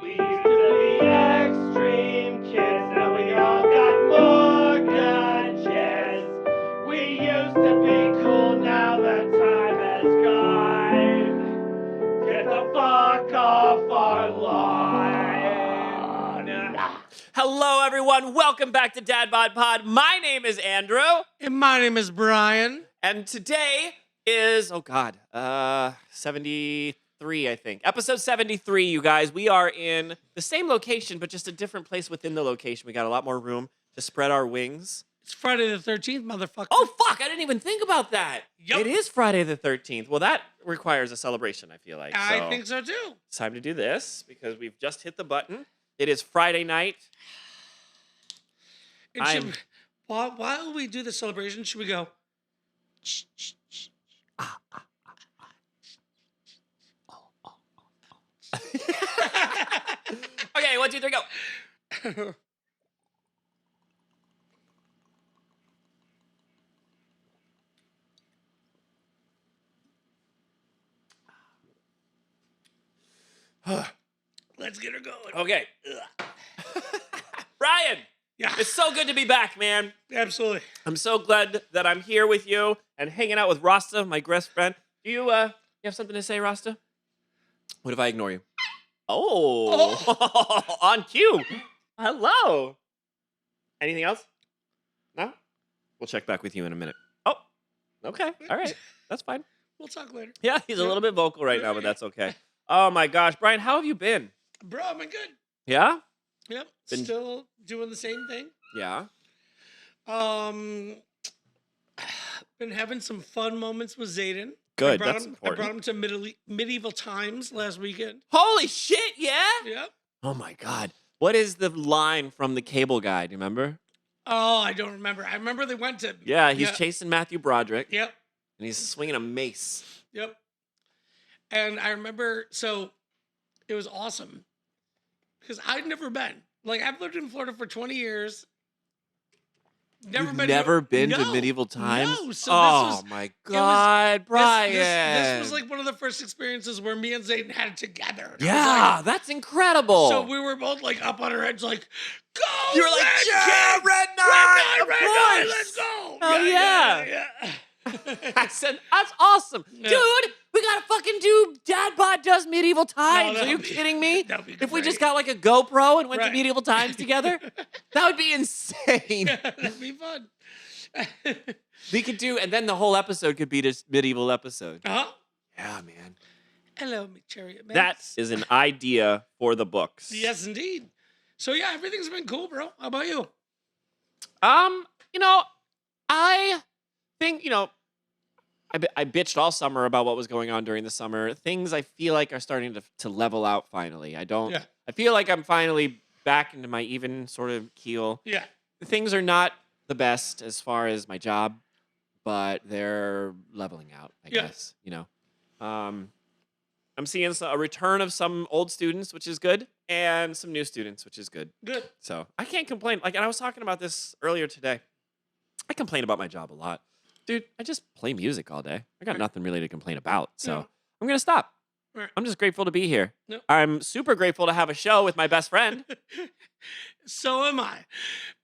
We used to be extreme kids, now we all got mortgages. We used to be cool, now that time has gone. Get the fuck off our lawn. Hello, everyone. Welcome back to DadBodPod. My name is Andrew. And my name is Brian. And today is, 73, I think. Episode 73, you guys. We are in the same location, but just a different place within the location. We got a lot more room to spread our wings. It's Friday the 13th, motherfucker. Oh, fuck. I didn't even think about that. Yup. It is Friday the 13th. Well, that requires a celebration, I feel like. I think so, too. It's time to do this because we've just hit the button. It is Friday night. While we do the celebration, should we go? Okay, 1, 2, 3, go. Let's get her going. Okay. Brian, Yeah, it's so good to be back, man. absolutely. I'm so glad that I'm here with you and hanging out with Rasta, my best friend. Do you have something to say, Rasta? What if I ignore you? Oh, on cue. Hello. Anything else? No? We'll check back with you in a minute. Oh, okay. All right. That's fine. We'll talk later. Yeah, he's a little bit vocal right now, but that's okay. Oh, my gosh. Brian, how have you been? Bro, I'm good. Yeah? Yep, Been- still doing the same thing. Yeah. Been having some fun moments with Zayden. Good. I brought That's him, important. I brought him to medieval times last weekend. Holy shit, yeah? Yep. Oh, my God. What is the line from the Cable Guy? Do you remember? Oh, I don't remember. I remember they went to... Yeah, he's chasing Matthew Broderick, Yep. and he's swinging a mace. Yep. And I remember, so it was awesome because I'd never been. Like, I've lived in Florida for 20 years. You've never been to medieval times? No. So oh, my God, Brian. This was like one of the first experiences where me and Zayden had it together. And I was Yeah, like- that's incredible. so we were both like up on our heads, like, go! You were like, Red yeah, Kid! Red Knight, of Red course. Knight, let's go! Hell yeah. I said, that's awesome. Yeah. Dude, we got to fucking do DadBod Does Medieval Times. Are you kidding me? That'd be If we just great. got like a GoPro and went to Right. medieval times together, that would be insane. Yeah, that'd be fun. We could do, and then the whole episode could be just medieval episode. Uh-huh. Yeah, man. Hello, chariot man. That is an idea for the books. Yes, indeed. So yeah, everything's been cool, bro. How about you? I think, I bitched all summer about what was going on during the summer. Things I feel like are starting to level out finally. Yeah. I feel like I'm finally back into my even sort of keel. Yeah. Things are not the best as far as my job, but they're leveling out, I Yeah. guess, I'm seeing a return of some old students, which is good, and some new students, which is good. Good. So I can't complain. And I was talking about this earlier today. I complain about my job a lot. Dude, I just play music all day. I got Right. nothing really to complain about. So Yeah. I'm going to stop. Right. I'm just grateful to be here. Yep. I'm super grateful to have a show with my best friend. So am I.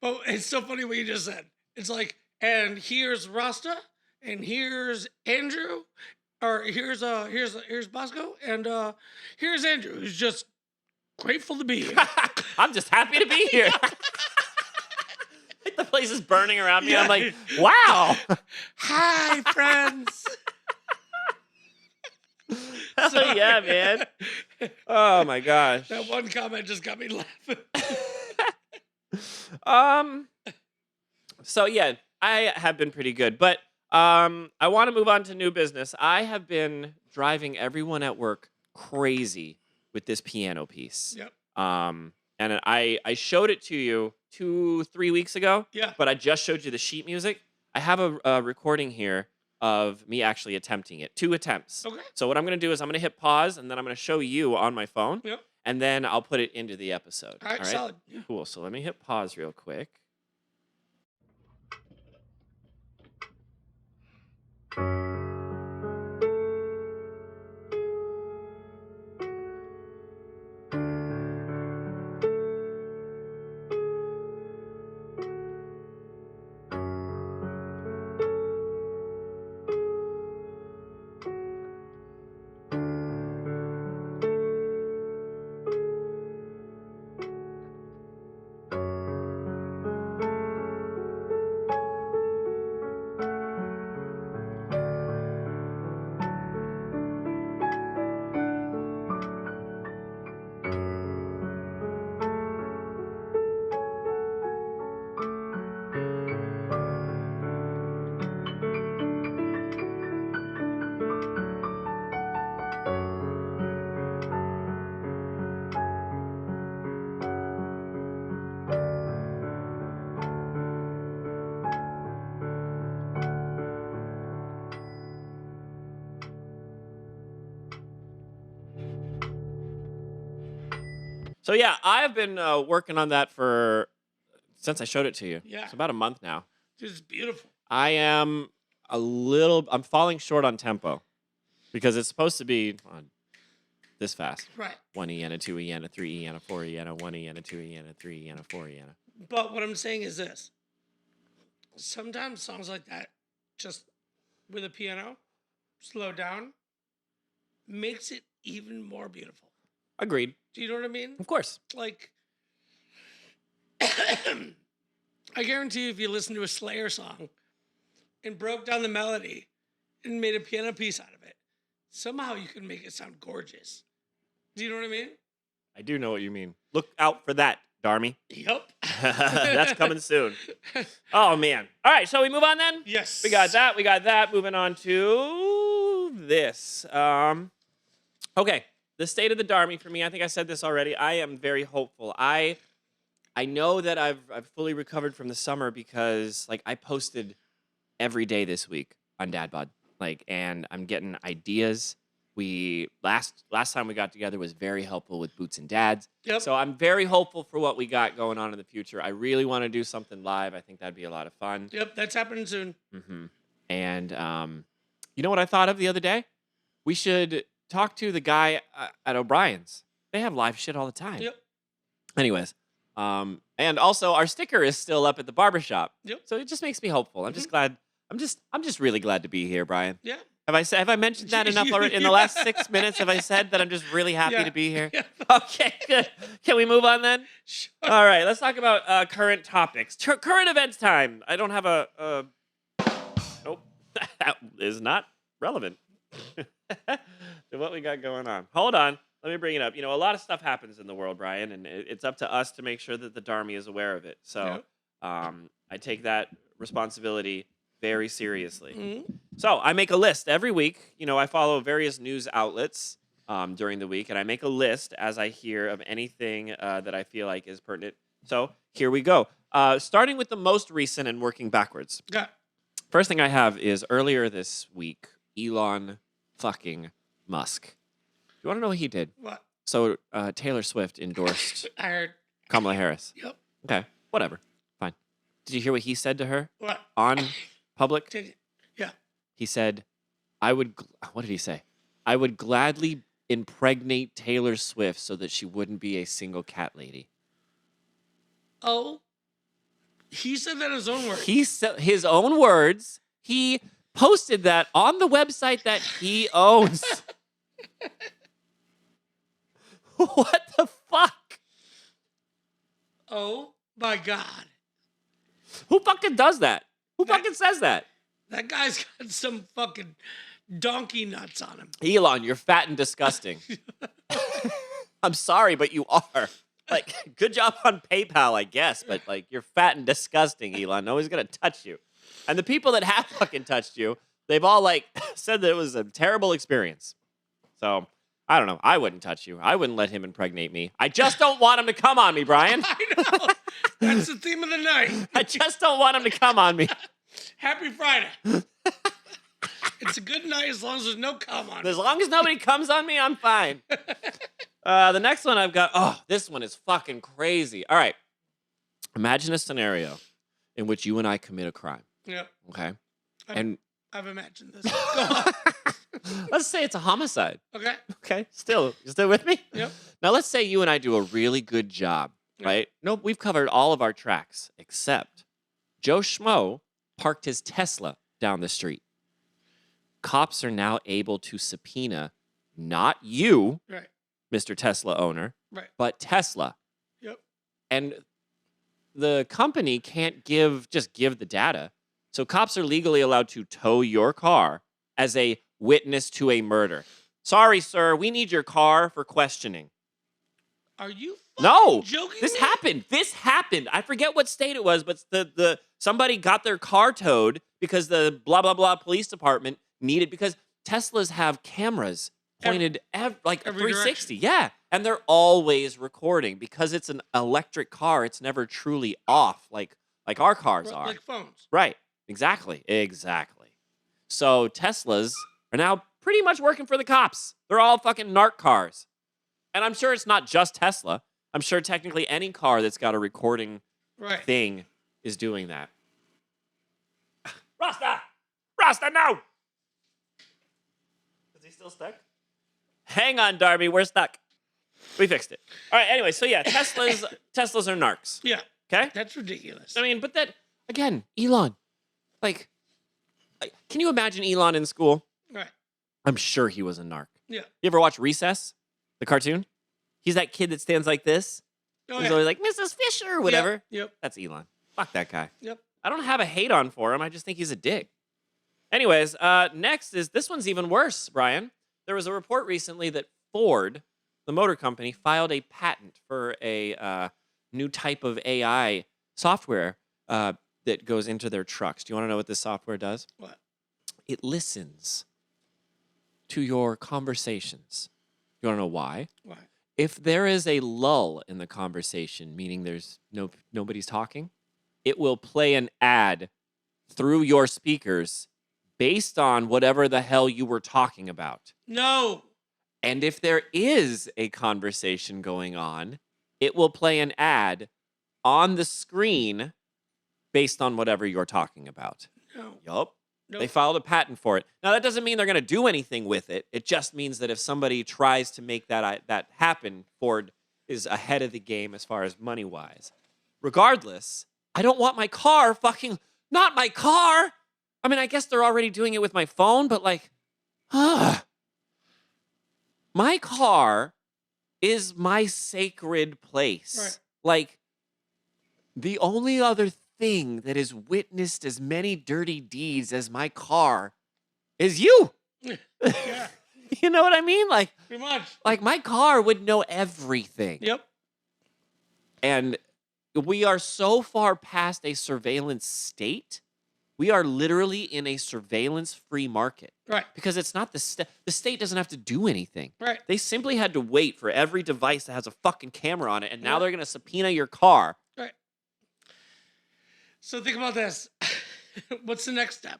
But it's so funny what you just said. It's like, and here's Rasta, and here's Andrew, or here's Bosco, and here's Andrew, who's just grateful to be here. I'm just happy to be here. Like the place is burning around me. Yeah. I'm like, wow. Hi, friends. Hell yeah, man. Oh my gosh. That one comment just got me laughing. So yeah, I have been pretty good, but I want to move on to new business. I have been driving everyone at work crazy with this piano piece. Yep. And I showed it to you 2-3 weeks ago. Yeah. But I just showed you the sheet music. I have a recording here of me actually attempting it. 2 attempts. Okay. So what I'm going to do is I'm going to hit pause, and then I'm going to show you on my phone. Yep. And then I'll put it into the episode. All right, solid. Yeah. Cool. So let me hit pause real quick. So yeah, I've been working on that since I showed it to you. Yeah. It's about a month now. Dude, it's beautiful. I'm falling short on tempo because it's supposed to be this fast. Right. 1 E and a 2 E and a 3 E and a 4 E and a 1 E and a 2 E and a 3 E and a 4 E and a. But what I'm saying is this. Sometimes songs like that, just with a piano, slow down, makes it even more beautiful. Agreed. Do you know what I mean? Of course. Like, I guarantee you if you listen to a Slayer song and broke down the melody and made a piano piece out of it, somehow you can make it sound gorgeous. Do you know what I mean? I do know what you mean. Look out for that, Darmy. Yep. That's coming soon. Oh, man. All right, so we move on then? Yes. We got that. Moving on to this. Okay, the state of the Darmy for me, I think I said this already. I am very hopeful. I know that I've fully recovered from the summer because, like, I posted every day this week on DadBod. Like, and I'm getting ideas. Last time we got together was very helpful with Boots and Dads. Yep. So I'm very hopeful for what we got going on in the future. I really want to do something live. I think that'd be a lot of fun. Yep, that's happening soon. Mm-hmm. And you know what I thought of the other day? We should talk to the guy at O'Brien's. They have live shit all the time. Yep. Anyways, and also our sticker is still up at the barbershop. Yep. So it just makes me hopeful. I'm just glad. I'm just really glad to be here, Brian. Yeah. Have I mentioned that enough already? In the last 6 minutes, have I said that I'm just really happy to be here? Yeah. Okay, good. Can we move on then? Sure. All right, let's talk about current topics. Current events time. I don't have a nope. That is not relevant to what we got going on. Hold on. Let me bring it up. You know, a lot of stuff happens in the world, Brian, and it's up to us to make sure that the Darmy is aware of it. So I take that responsibility very seriously. Mm-hmm. So I make a list every week. You know, I follow various news outlets during the week, and I make a list as I hear of anything that I feel like is pertinent. So here we go. Starting with the most recent and working backwards. Yeah. First thing I have is earlier this week, Elon fucking Musk. You want to know what he did? What? So Taylor Swift endorsed I heard. Kamala Harris. Yep. Okay, whatever. Fine. Did you hear what he said to her What? on public? Yeah. He said, what did he say? I would gladly impregnate Taylor Swift so that she wouldn't be a single cat lady. Oh. He said that in his own words. He said his own words. He posted that on the website that he owns. What the fuck? Oh my God. Who fucking does that? Who fucking says that? That guy's got some fucking donkey nuts on him. Elon, you're fat and disgusting. I'm sorry, but you are. Like, good job on PayPal, I guess, but like, you're fat and disgusting, Elon. No one's gonna touch you. And the people that have fucking touched you, they've all like said that it was a terrible experience. So I don't know. I wouldn't touch you. I wouldn't let him impregnate me. I just don't want him to come on me, Brian. I know. That's the theme of the night. I just don't want him to come on me. Happy Friday. It's a good night as long as there's no cum on As it. long as nobody comes on me, I'm fine. The next one I've got, this one is fucking crazy. All right. Imagine a scenario in which you and I commit a crime. Yep. Okay. I've imagined this. Go on. Let's say it's a homicide. Okay. Okay. You still with me? Yep. Now let's say you and I do a really good job, Yep. right? Nope, we've covered all of our tracks except Joe Schmo parked his Tesla down the street. Cops are now able to subpoena not you, Right. Mr. Tesla owner, Right. but Tesla. Yep. And the company can't just give the data. So cops are legally allowed to tow your car as a witness to a murder. Sorry, sir, we need your car for questioning. Are you No, joking? this me? happened. This happened. I forget what state it was, but somebody got their car towed because the blah blah blah police department needed, because Teslas have cameras pointed like every 360. Yeah, and they're always recording because it's an electric car. It's never truly off like our cars are. Like phones. Right. Exactly. So Teslas are now pretty much working for the cops. They're all fucking narc cars. And I'm sure it's not just Tesla. I'm sure technically any car that's got a recording Right. thing is doing that. Rasta! Rasta, no! Is he still stuck? Hang on, Darby, we're stuck. We fixed it. All right, anyway, so yeah, Teslas are narcs. Yeah. Okay? That's ridiculous. I mean, but that, again, Elon. Like, can you imagine Elon in school? Right. I'm sure he was a narc. Yeah. You ever watch Recess, the cartoon? He's that kid that stands like this. Oh, He's yeah. always like, Mrs. Fisher, or whatever. Yep. That's Elon. Fuck that guy. Yep. I don't have a hate on for him. I just think he's a dick. Anyways, next is, this one's even worse, Brian. There was a report recently that Ford, the motor company, filed a patent for a new type of AI software that goes into their trucks. Do you want to know what this software does? What? It listens to your conversations. You want to know why? Why? If there is a lull in the conversation, meaning there's nobody's talking, it will play an ad through your speakers based on whatever the hell you were talking about. No. And if there is a conversation going on, it will play an ad on the screen based on whatever you're talking about. No. Yup. Nope. They filed a patent for it. Now, that doesn't mean they're going to do anything with it. It just means that if somebody tries to make that happen, Ford is ahead of the game as far as money-wise. Regardless, I don't want my car not my car. I mean, I guess they're already doing it with my phone, but like, my car is my sacred place. Right. Like, the only other thing that has witnessed as many dirty deeds as my car is you. Yeah. You know what I mean? Like, Pretty much. like my car would know everything. Yep. And we are so far past a surveillance state. We are literally in a surveillance-free market. Right. Because it's not the state doesn't have to do anything. Right. They simply had to wait for every device that has a fucking camera on it, and now Right. they're going to subpoena your car. Right. So think about this. What's the next step?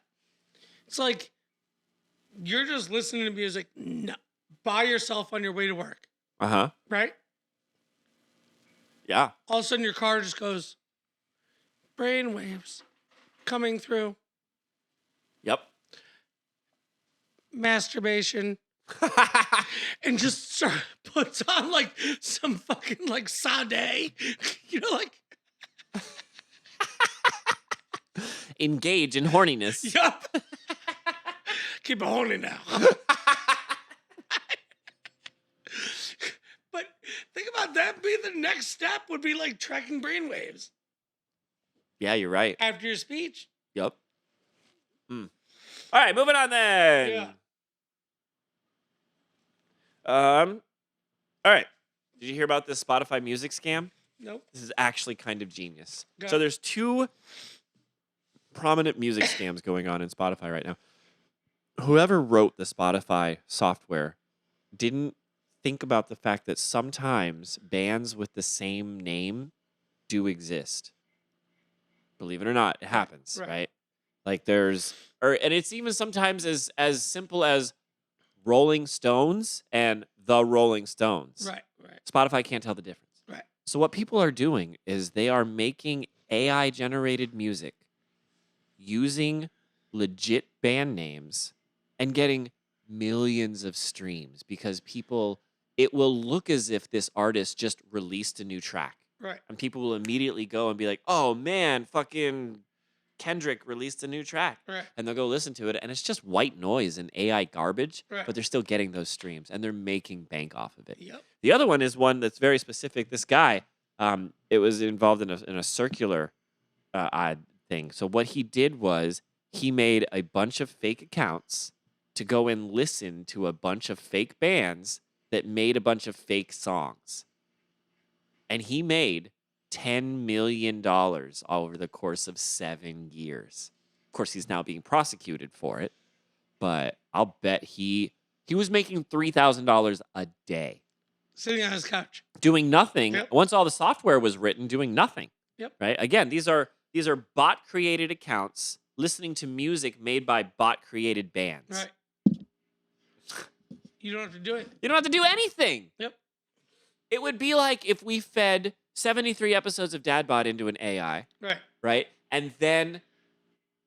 It's like you're just listening to music by yourself on your way to work, Uh-huh. right? Yeah. All of a sudden your car just goes brain waves coming through, Yep. masturbation, and just puts on like some fucking like Sade, like Engage in horniness. yup. Keep it horny now. But think about that. Be the next step would be like tracking brainwaves Yeah, you're right. after your speech. Yep. All right, moving on then. Yeah. All right. Did you hear about this Spotify music scam? Nope. This is actually kind of genius. Go. So there's two prominent music scams going on in Spotify right now. Whoever wrote the Spotify software didn't think about the fact that sometimes bands with the same name do exist. Believe it or not, it happens, Right. right? Like and it's even sometimes as simple as Rolling Stones and the Rolling Stones. Right. Right. Spotify can't tell the difference. Right. So what people are doing is they are making AI generated music using legit band names and getting millions of streams because it will look as if this artist just released a new track. Right. And people will immediately go and be like, oh man, fucking Kendrick released a new track. Right. And they'll go listen to it. And it's just white noise and AI garbage, Right. but they're still getting those streams and they're making bank off of it. Yep. The other one is one that's very specific. This guy, it was involved in a circular odd thing. So what he did was he made a bunch of fake accounts to go and listen to a bunch of fake bands that made a bunch of fake songs. And he made $10 million over the course of 7 years. Of course, he's now being prosecuted for it, but I'll bet he was making $3,000 a day. Sitting on his couch. Doing nothing. Yep. Once all the software was written, doing nothing. Yep. Right? Again, these are bot-created accounts listening to music made by bot-created bands. Right. You don't have to do it. You don't have to do anything. Yep. It would be like if we fed 73 episodes of DadBod into an AI, Right. right? And then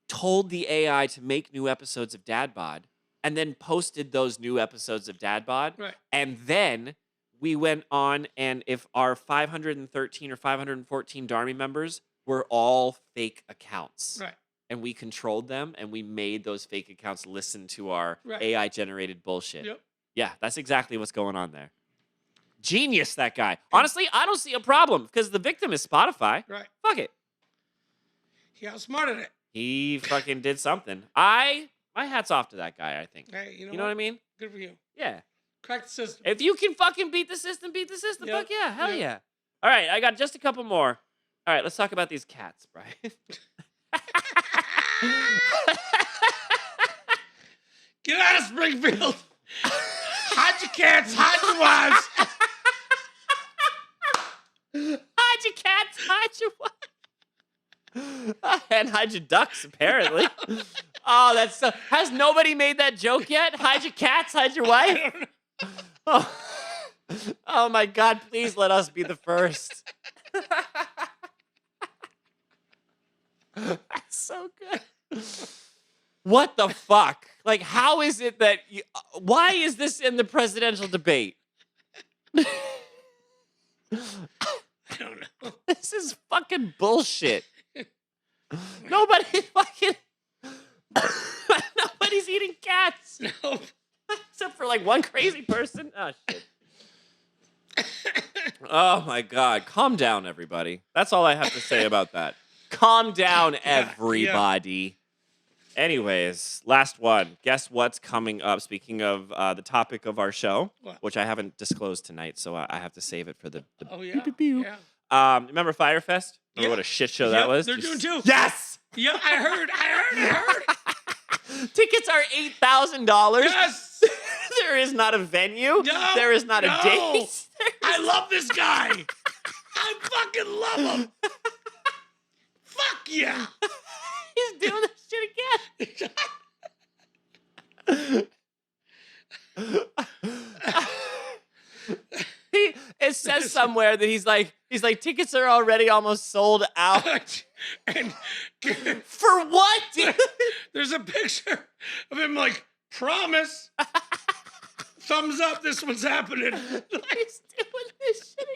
told the AI to make new episodes of DadBod, and then posted those new episodes of DadBod. Right. And then we went on, and if our 513 or 514 Darmy members were all fake accounts. Right. And we controlled them, and we made those fake accounts listen to our Right. AI-generated bullshit. Yep. Yeah, that's exactly what's going on there. Genius, that guy. Honestly, I don't see a problem, because the victim is Spotify. Right. Fuck it. He outsmarted it. He fucking did something. My hat's off to that guy, I think. Hey, you know, You know what I mean? Good for you. Yeah. Crack the system. If you can fucking beat the system, beat the system. Yep. Fuck yeah. Hell Yep. yeah. All right, I got just a couple more. All right, let's talk about these cats, Brian. Get out of Springfield. Hide your cats. Hide your wives. Hide your cats, hide your wife. And hide your ducks, apparently. Oh, that's so. Has nobody made that joke yet? Hide your cats, hide your wife? Oh, oh my God, please let us be the first. That's so good. What the fuck? Like, how is it that you, why is this in the presidential debate? I don't know. This is fucking bullshit. Nobody fucking nobody's eating cats. No. Except for like one crazy person. Oh shit. Oh my God. Calm down, everybody. That's all I have to say about that. Calm down, everybody. Anyways, last one. Guess what's coming up? Speaking of the topic of our show, What? which I haven't disclosed tonight, so I have to save it for the Oh, yeah. pew-pew-pew. Yeah. Remember Firefest? Remember Yeah. what a shit show Yep, that was? they're doing too. Yes! Yeah, I heard. Tickets are $8,000. Yes. There is not a venue. No, There is not a no. date. I love this guy. I fucking love him. Fuck yeah. He's doing this shit again. It says somewhere that he's like tickets are already almost sold out. And For what, dude? there's a picture of him like, promise. Thumbs up, this one's happening. He's doing this shit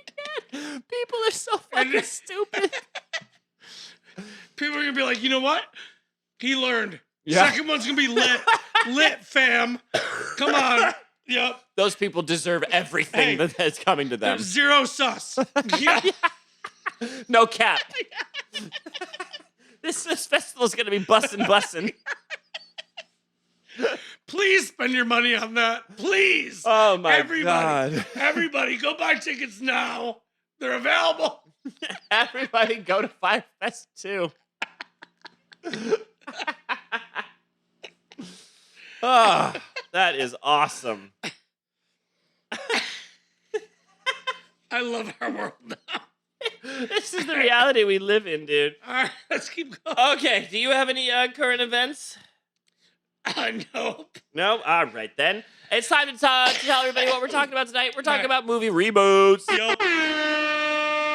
again. People are so fucking And- stupid. People are gonna be like, you know what? He learned. Yeah. Second one's gonna be lit. Lit, fam. Come on. Yep. Those people deserve everything Hey. that's coming to them. Zero sus. Yeah. No cap. This festival's gonna be bussin'. Please spend your money on that. Please. Oh my Everybody. God. Everybody, go buy tickets now. They're available. Everybody go to Firefest too. Oh, that is awesome. I love our world now. This is the reality we live in, dude. All right, let's keep going. Okay, do you have any current events? Nope. No? All right, then. It's time to tell everybody what we're talking about tonight. We're talking All right. about movie reboots. Yup.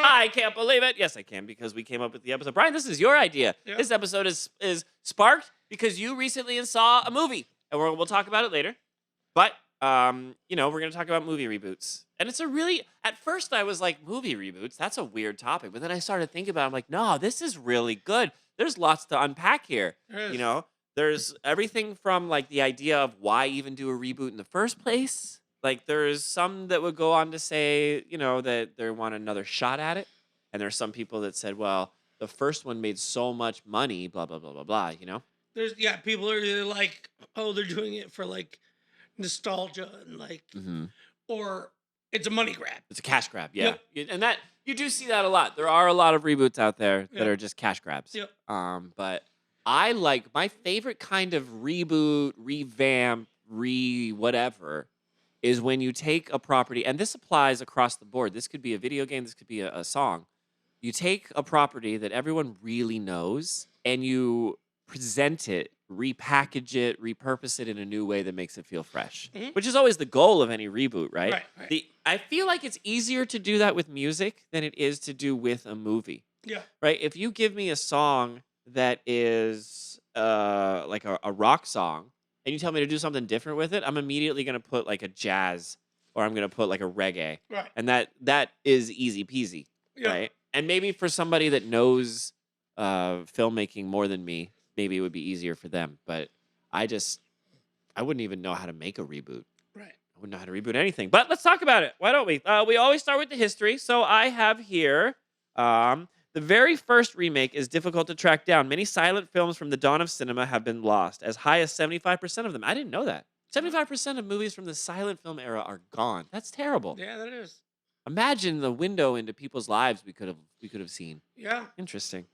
I can't believe it. Yes, I can, because we came up with the episode. Brian, this is your idea. Yep. This episode is sparked because you recently saw a movie, and we'll talk about it later. But, we're going to talk about movie reboots. And it's a really, at first I was like, movie reboots, that's a weird topic. But then I started thinking about it. I'm like, no, this is really good. There's lots to unpack here. There is. You know, there's everything from like the idea of why even do a reboot in the first place. Like there's some that would go on to say, that they want another shot at it. And there's some people that said, well, the first one made so much money, blah, blah, blah, blah, blah, There's people are either like, oh, they're doing it for like nostalgia and like, or it's a money grab. It's a cash grab, yeah. Yep. And that you do see that a lot. There are a lot of reboots out there that Yep. are just cash grabs. Yep. But I like my favorite kind of reboot, revamp, whatever is when you take a property, and this applies across the board. This could be a video game, this could be a song. You take a property that everyone really knows and you present it repackage it, repurpose it in a new way that makes it feel fresh, Mhm. which is always the goal of any reboot, right? Right. I feel like it's easier to do that with music than it is to do with a movie, Yeah. right? If you give me a song that is like a rock song and you tell me to do something different with it, I'm immediately going to put like a jazz or I'm going to put like a reggae. Right. And that is easy peasy, Yeah. right? And maybe for somebody that knows filmmaking more than me, maybe it would be easier for them. But I wouldn't even know how to make a reboot. Right. I wouldn't know how to reboot anything. But let's talk about it. Why don't we? We always start with the history. So I have here the very first remake is difficult to track down. Many silent films from the dawn of cinema have been lost, as high as 75% of them. I didn't know that. 75% of movies from the silent film era are gone. That's terrible. Yeah, that is. Imagine the window into people's lives we could have seen. Yeah. Interesting.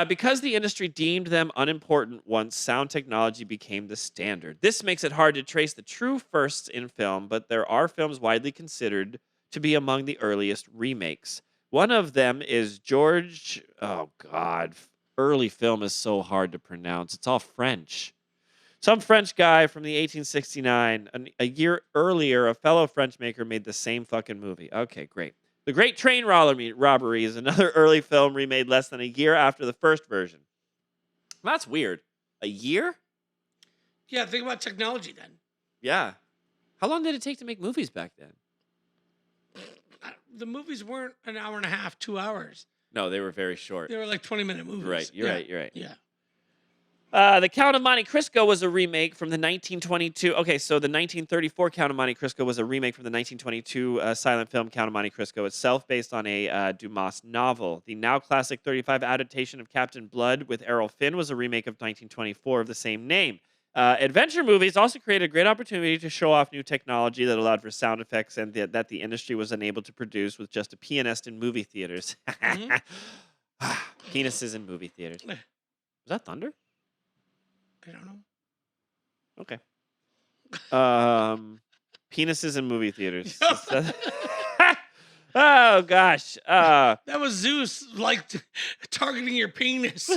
Because the industry deemed them unimportant once sound technology became the standard. This makes it hard to trace the true firsts in film, but there are films widely considered to be among the earliest remakes. One of them is George. Oh, God. Early film is so hard to pronounce. It's all French. Some French guy from the 1869. A year earlier, a fellow French maker made the same fucking movie. Okay, great. The Great Train Robbery is another early film remade less than a year after the first version. That's weird. A year? Yeah, think about technology then. Yeah. How long did it take to make movies back then? The movies weren't an hour and a half, 2 hours. No, they were very short. They were like 20-minute movies. Right. You're right. Yeah. The Count of Monte Cristo was a remake from the 1922. Okay, so the 1934 Count of Monte Cristo was a remake from the 1922 silent film Count of Monte Cristo itself, based on a Dumas novel. The now classic 35 adaptation of Captain Blood with Errol Flynn was a remake of 1924 of the same name. Adventure movies also created a great opportunity to show off new technology that allowed for sound effects and that the industry was unable to produce with just a pianist in movie theaters. Penises in movie theaters. Was that thunder? I don't know. Okay. Penises in movie theaters. Oh gosh. That was Zeus, like targeting your penis.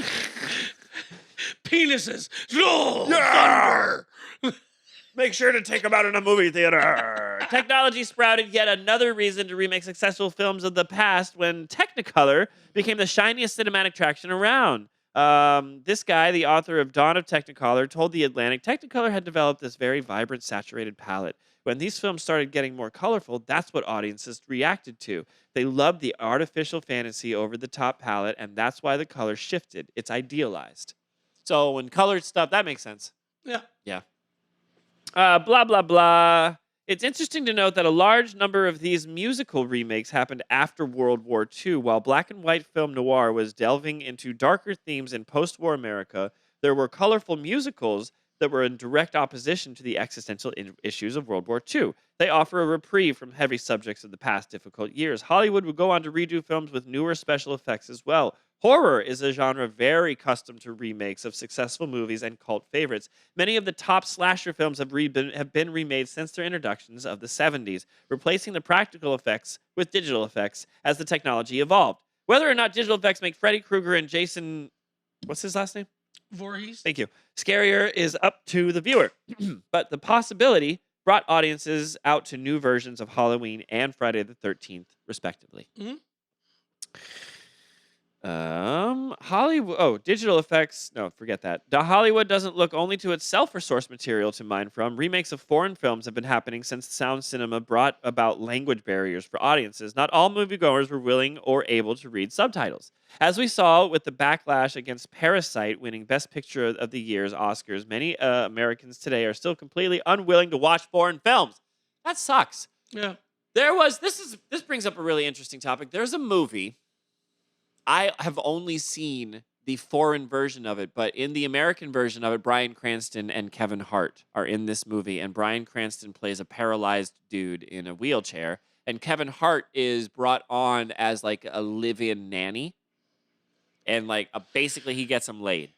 Penises. Oh, thunder. Make sure to take them out in a movie theater. Technology sprouted yet another reason to remake successful films of the past when Technicolor became the shiniest cinematic attraction around. This guy, the author of Dawn of Technicolor, told The Atlantic Technicolor had developed this very vibrant, saturated palette. When these films started getting more colorful, that's what audiences reacted to. They loved the artificial fantasy over the top palette, and that's why the color shifted. It's idealized. So when colored stuff, that makes sense. Yeah. Yeah. Blah, blah, blah. It's interesting to note that a large number of these musical remakes happened after World War II. While black and white film noir was delving into darker themes in post-war America, there were colorful musicals that were in direct opposition to the existential issues of World War II. They offer a reprieve from heavy subjects of the past difficult years. Hollywood would go on to redo films with newer special effects as well. Horror is a genre very accustomed to remakes of successful movies and cult favorites. Many of the top slasher films have been remade since their introductions of the 70s, replacing the practical effects with digital effects as the technology evolved. Whether or not digital effects make Freddy Krueger and Jason... What's his last name? Voorhees. Thank you. Scarier is up to the viewer. But the possibility brought audiences out to new versions of Halloween and Friday the 13th, respectively. Mhm. Hollywood. Oh, digital effects. No, forget that. Hollywood doesn't look only to itself for source material to mine from. Remakes of foreign films have been happening since sound cinema brought about language barriers for audiences. Not all moviegoers were willing or able to read subtitles. As we saw with the backlash against Parasite winning Best Picture of the Year's Oscars, many Americans today are still completely unwilling to watch foreign films. That sucks. Yeah. This brings up a really interesting topic. There's a movie. I have only seen the foreign version of it, but in the American version of it, Bryan Cranston and Kevin Hart are in this movie, and Bryan Cranston plays a paralyzed dude in a wheelchair, and Kevin Hart is brought on as like a live-in nanny, and like basically he gets him laid.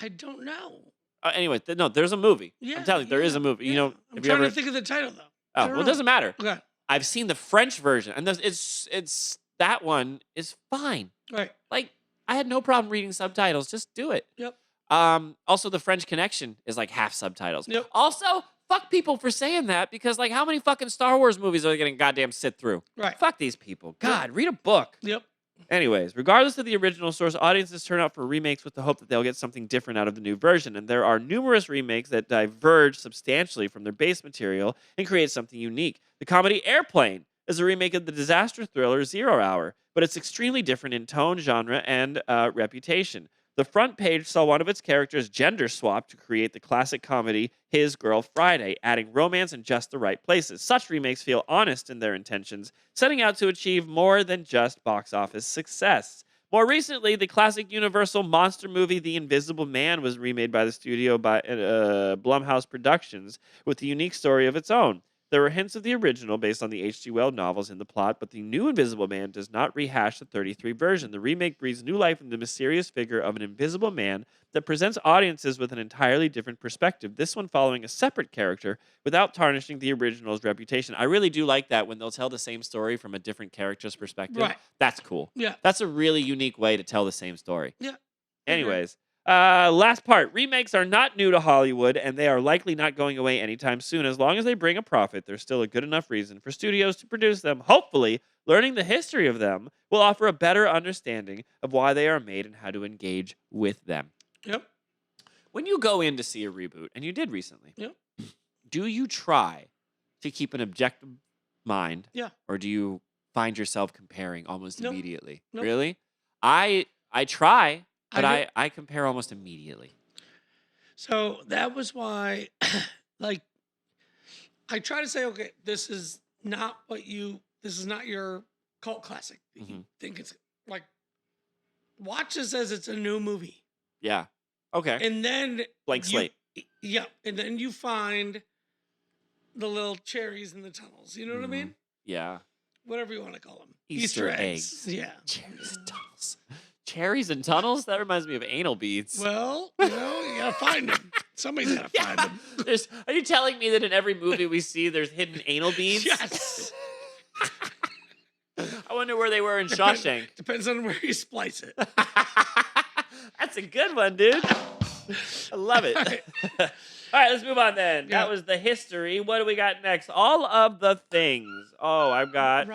I don't know. Anyway, no, there's a movie. Yeah, I'm telling you, there is a movie. yeah. You know, I'm trying to think of the title though. I Oh, don't well, it know. doesn't matter. Okay. I've seen the French version, and it's that one is fine. Right. Like I had no problem reading subtitles. Just do it. Yep. Also, The French Connection is like half subtitles. Yep. Also, fuck people for saying that because, like, how many fucking Star Wars movies are they going to goddamn sit through? Right. Fuck these people. God, read a book. Yep. Anyways, regardless of the original source, audiences turn out for remakes with the hope that they'll get something different out of the new version. And there are numerous remakes that diverge substantially from their base material and create something unique. The comedy Airplane is a remake of the disaster thriller 0 Hour, but it's extremely different in tone, genre, and reputation. The front page saw one of its characters gender swap to create the classic comedy His Girl Friday, adding romance in just the right places. Such remakes feel honest in their intentions, setting out to achieve more than just box office success. More recently, the classic Universal monster movie The Invisible Man was remade by the studio by Blumhouse Productions with a unique story of its own. There were hints of the original based on the H.G. Wells novels in the plot, but the new Invisible Man does not rehash the 33 version. The remake breathes new life into the mysterious figure of an invisible man that presents audiences with an entirely different perspective, this one following a separate character without tarnishing the original's reputation. I really do like that when they'll tell the same story from a different character's perspective. Right. That's cool. Yeah. That's a really unique way to tell the same story. Yeah. Anyways, last part. Remakes are not new to Hollywood, and they are likely not going away anytime soon. As long as they bring a profit, there's still a good enough reason for studios to produce them. Hopefully, learning the history of them will offer a better understanding of why they are made and how to engage with them. Yep. When you go in to see a reboot, and you did recently, Yep. do you try to keep an objective mind? Yeah. Or do you find yourself comparing almost Nope. immediately? Nope. Really? I try, but I I compare almost immediately. So that was why, like, I try to say, okay, this is not your cult classic. that You think it's like, watch this as it's a new movie. Yeah. Okay. And then Blank slate. Yeah. And then you find the little cherries in the tunnels. You know what I mean? Yeah. Whatever you want to call them. Easter eggs. Yeah. Cherries and tunnels. Cherries and tunnels? That reminds me of anal beads. Well, you gotta find them. Somebody's gotta find them. Are you telling me that in every movie we see there's hidden anal beads? Yes. I wonder where they were in Shawshank. Depends on where you splice it. That's a good one, dude. I love it. All right, let's move on then. Yeah. That was the history. What do we got next? All of the things. Oh, I've got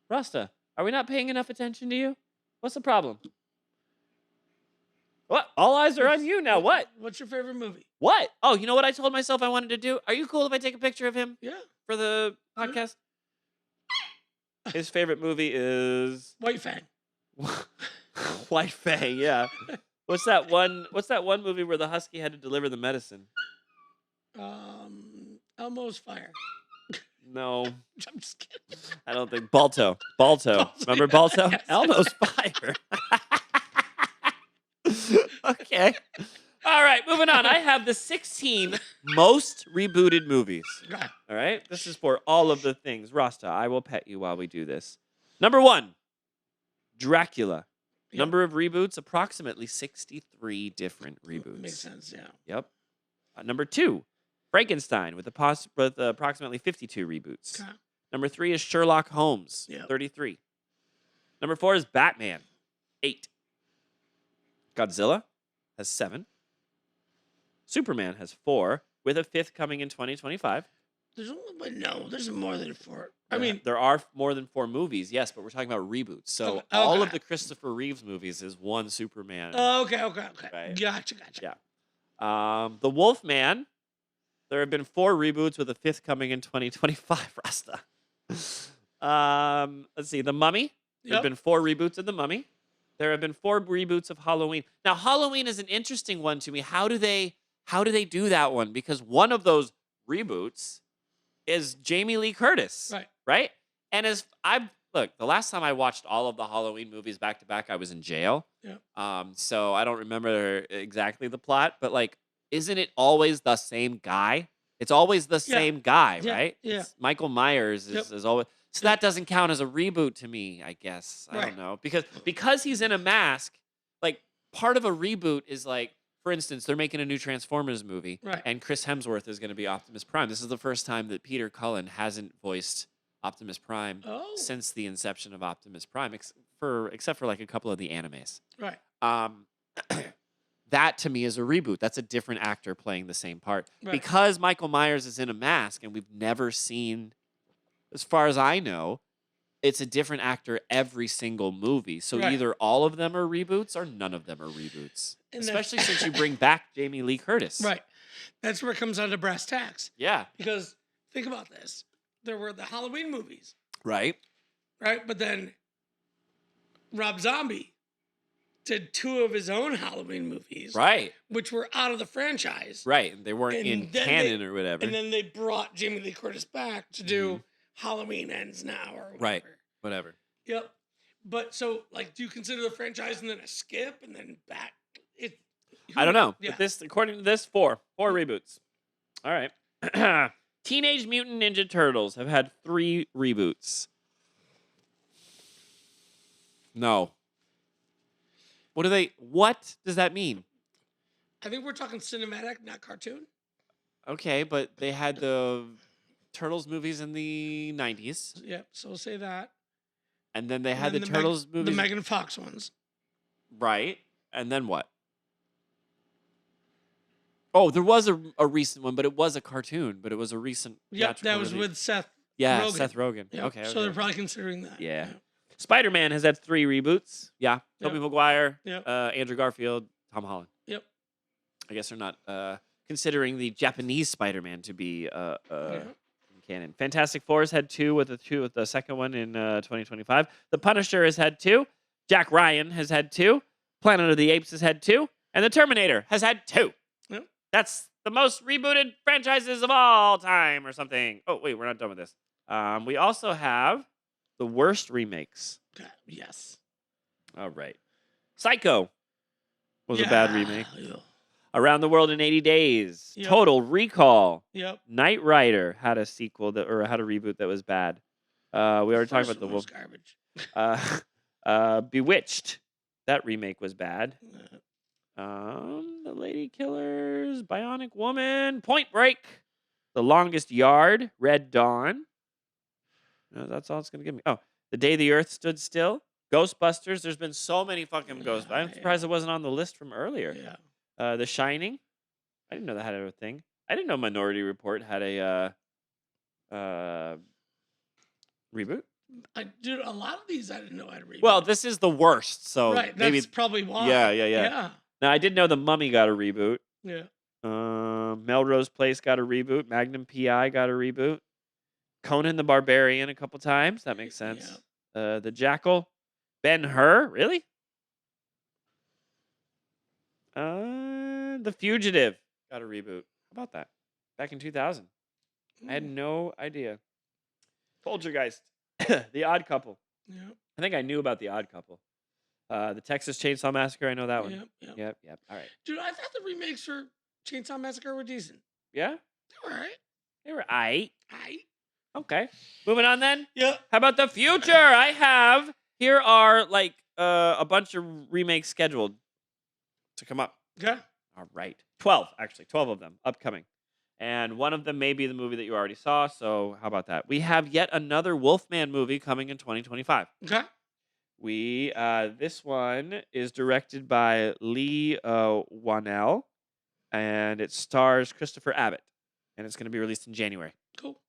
Rasta. Are we not paying enough attention to you? What's the problem? What? All eyes are on you now. What? What's your favorite movie? What? Oh, you know what I told myself I wanted to do? Are you cool if I take a picture of him Yeah. for the podcast? His favorite movie is White Fang. White Fang, yeah. What's that one movie where the husky had to deliver the medicine? Elmo's Fire. No, I'm just kidding. I don't think Balto. Remember Balto? Yes. Elmo's Fire. Okay. All right, moving on. I have the 16 most rebooted movies. Okay. All right? This is for all of the things. Rasta, I will pet you while we do this. Number 1, Dracula. Yep. Number of reboots, approximately 63 different reboots. Makes sense, yeah. Yep. Number 2, Frankenstein with approximately 52 reboots. Okay. Number 3 is Sherlock Holmes, Yep. 33. Number 4 is Batman, 8. Godzilla has 7. Superman has 4, with a 5th coming in 2025. There's more than 4. I mean, there are more than 4 movies, yes, but we're talking about reboots. So Okay. all of the Christopher Reeves movies is one Superman. okay. Right. Gotcha. Yeah. The Wolfman. There have been 4 reboots with a 5th coming in 2025. Rasta. Let's see. The Mummy. There have been 4 reboots of The Mummy. There have been 4 reboots of Halloween. Now, Halloween is an interesting one to me. How do they do that one? Because one of those reboots is Jamie Lee Curtis. Right? And look, the last time I watched all of the Halloween movies back to back, I was in jail. Yeah. So I don't remember exactly the plot, but like, isn't it always the same guy? It's always the same guy, right? Yeah. Michael Myers is always. So that doesn't count as a reboot to me, I guess. I don't know. Because he's in a mask, like part of a reboot is like, for instance, they're making a new Transformers movie. Right. And Chris Hemsworth is going to be Optimus Prime. This is the first time that Peter Cullen hasn't voiced Optimus Prime since the inception of Optimus Prime. except for like a couple of the animes. Right. That to me is a reboot. That's a different actor playing the same part. Right. Because Michael Myers is in a mask and we've never seen, as far as I know, it's a different actor every single movie. So Right. either all of them are reboots or none of them are reboots. And Especially since you bring back Jamie Lee Curtis. Right. That's where it comes down to brass tacks. Yeah. Because think about this. There were the Halloween movies, Right. right? But then Rob Zombie did 2 of his own Halloween movies, Right. which were out of the franchise. Right. They weren't And in then canon or whatever. And then they brought Jamie Lee Curtis back to do Halloween Ends Now or whatever. Right. Whatever. Yep. But so, like, do you consider the franchise and then a skip and then back? I don't know. Yeah. But this, according to this, 4 reboots. All right. Teenage Mutant Ninja Turtles have had 3 reboots. No. What does that mean? I think we're talking cinematic, not cartoon. Okay, but they had the Turtles movies in the 90s. Yep. So we'll say that. And then they had And the then Turtles movies. The Megan Fox ones. Right. And then what? Oh, there was a recent one, but it was a cartoon, but it was a recent. Yep. That theatrical was release. with Seth. Yeah, Rogen. Seth Rogen. Yep. Okay. So they're probably considering that. Yeah. Spider-Man has had 3 reboots. Yeah. Yep. Tobey Maguire, Yep. Andrew Garfield, Tom Holland. Yep. I guess they're not considering the Japanese Spider-Man to be canon. Fantastic Four has had 2 with the second one in 2025. The Punisher has had 2. Jack Ryan has had 2. Planet of the Apes has had 2. And the Terminator has had 2. Yep. That's the most rebooted franchises of all time or something. Oh, wait, we're not done with this. We also have the worst remakes. Yes. All right. Psycho was a bad remake. Yeah. Around the World in 80 Days. Yep. Total Recall. Yep. Knight Rider had a sequel had a reboot that was bad. We already talked about the wolf. Garbage. Bewitched. That remake was bad. The Lady Killers, Bionic Woman, Point Break, The Longest Yard, Red Dawn. No, that's all it's gonna give me. Oh, The Day the Earth Stood Still, Ghostbusters. There's been so many fucking Ghosts. I'm surprised it wasn't on the list from earlier. Yeah. The Shining. I didn't know that had a thing. I didn't know Minority Report had a reboot. Dude, a lot of these I didn't know how to read. Well, this is the worst, so right, maybe that's probably why. Yeah. Now I did know The Mummy got a reboot. Yeah. Melrose Place got a reboot. Magnum PI got a reboot. Conan the Barbarian a couple times. That makes sense. The Jackal. Ben-Hur, really? The Fugitive got a reboot. How about that? Back in 2000. I had no idea. Poltergeist. The Odd Couple. Yeah. I think I knew about The Odd Couple. The Texas Chainsaw Massacre. I know that one. Yep. All right. Dude, I thought the remakes for Chainsaw Massacre were decent. Yeah? They were alright. They were aight. Aight. Okay. Moving on then. Yeah. How about the future? Here are like a bunch of remakes scheduled to come up. Okay. All right. 12 of them upcoming. And one of them may be the movie that you already saw. So how about that? We have yet another Wolfman movie coming in 2025. Okay. This one is directed by Lee Wanell, and it stars Christopher Abbott, and it's going to be released in January. Cool.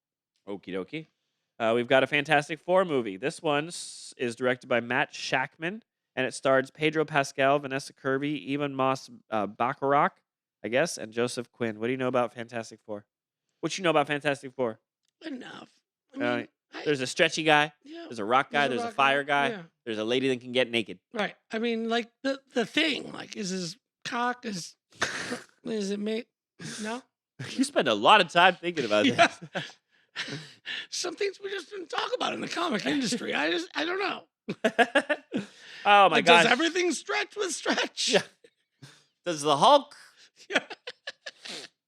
Okie dokie. We've got a Fantastic Four movie. This one is directed by Matt Shackman, and it stars Pedro Pascal, Vanessa Kirby, Evan Moss Bacharach, I guess, and Joseph Quinn. What do you know about Fantastic Four? What you know about Fantastic Four? Enough. I mean, There's a stretchy guy. Yeah. There's a rock guy. There's a fire guy. Yeah. There's a lady that can get naked. Right. I mean, like the thing, like, is his cock is it made? No. You spend a lot of time thinking about Yeah. this. Some things we just didn't talk about in the comic industry. I don't know. Oh my like, gosh. does everything stretch with stretch? Yeah. Does the Hulk? Yeah.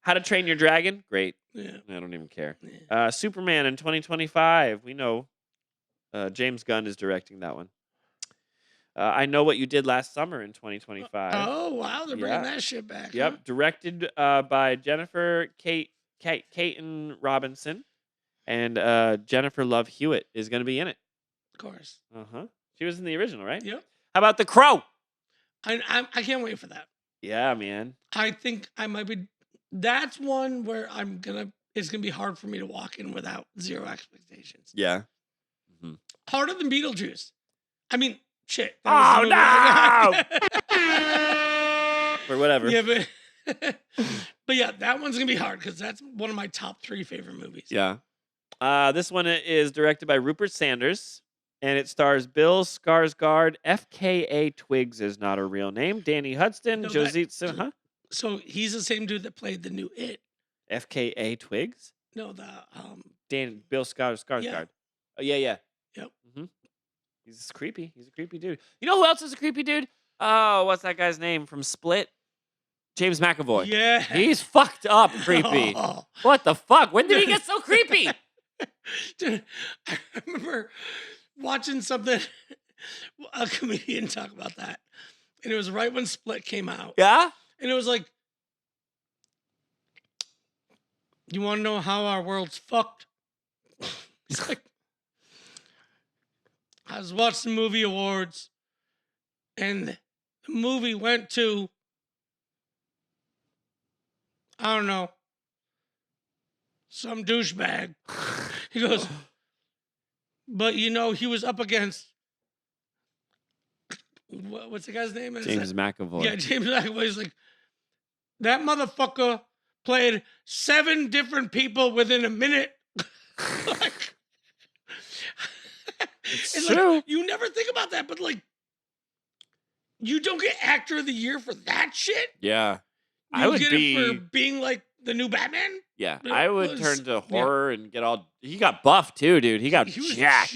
How to Train Your Dragon? Great. Yeah. I don't even care. Yeah. Superman in 2025. We know James Gunn is directing that one. I Know What You Did Last Summer in 2025. Oh, wow. They're bringing that shit back. Yep. Huh? Directed by Jennifer Caton Robinson. And Jennifer Love Hewitt is going to be in it. Of course. Uh-huh. She was in the original, right? Yep. How about The Crow? I can't wait for that. Yeah, man. I think I might be. That's one where it's gonna be hard for me to walk in without zero expectations. Yeah. Harder than Beetlejuice. I mean, shit. Oh, no! Or whatever. Yeah, but yeah, that one's gonna be hard because that's one of my top 3 favorite movies. Yeah. This one is directed by Rupert Sanders, and it stars Bill Skarsgård. FKA Twigs is not a real name. Danny Hudson, No, Josette Simha. So he's the same dude that played the new It. FKA Twigs? No, the Bill Skarsgård. Yeah. Oh, yeah. Yep. Mm-hmm. He's creepy. He's a creepy dude. You know who else is a creepy dude? Oh, what's that guy's name from Split? James McAvoy. Yeah. He's fucked up creepy. Oh. What the fuck? When did he get so creepy? Dude, I remember watching something, a comedian talk about that. And it was right when Split came out. Yeah? And it was like, you want to know how our world's fucked? It's like, I was watching the movie awards, and the movie went to, I don't know, some douchebag. He goes, but he was up against, what's the guy's name? James McAvoy. Yeah, James McAvoy. He's like, that motherfucker played 7 different people within a minute. Like, It's and true. like, you never think about that, but like, you don't get Actor of the Year for that shit. Yeah. You I would get be. it for being like the new Batman. Yeah. It I would was- turn to horror and get all. He got buffed too, dude. He got He was jacked.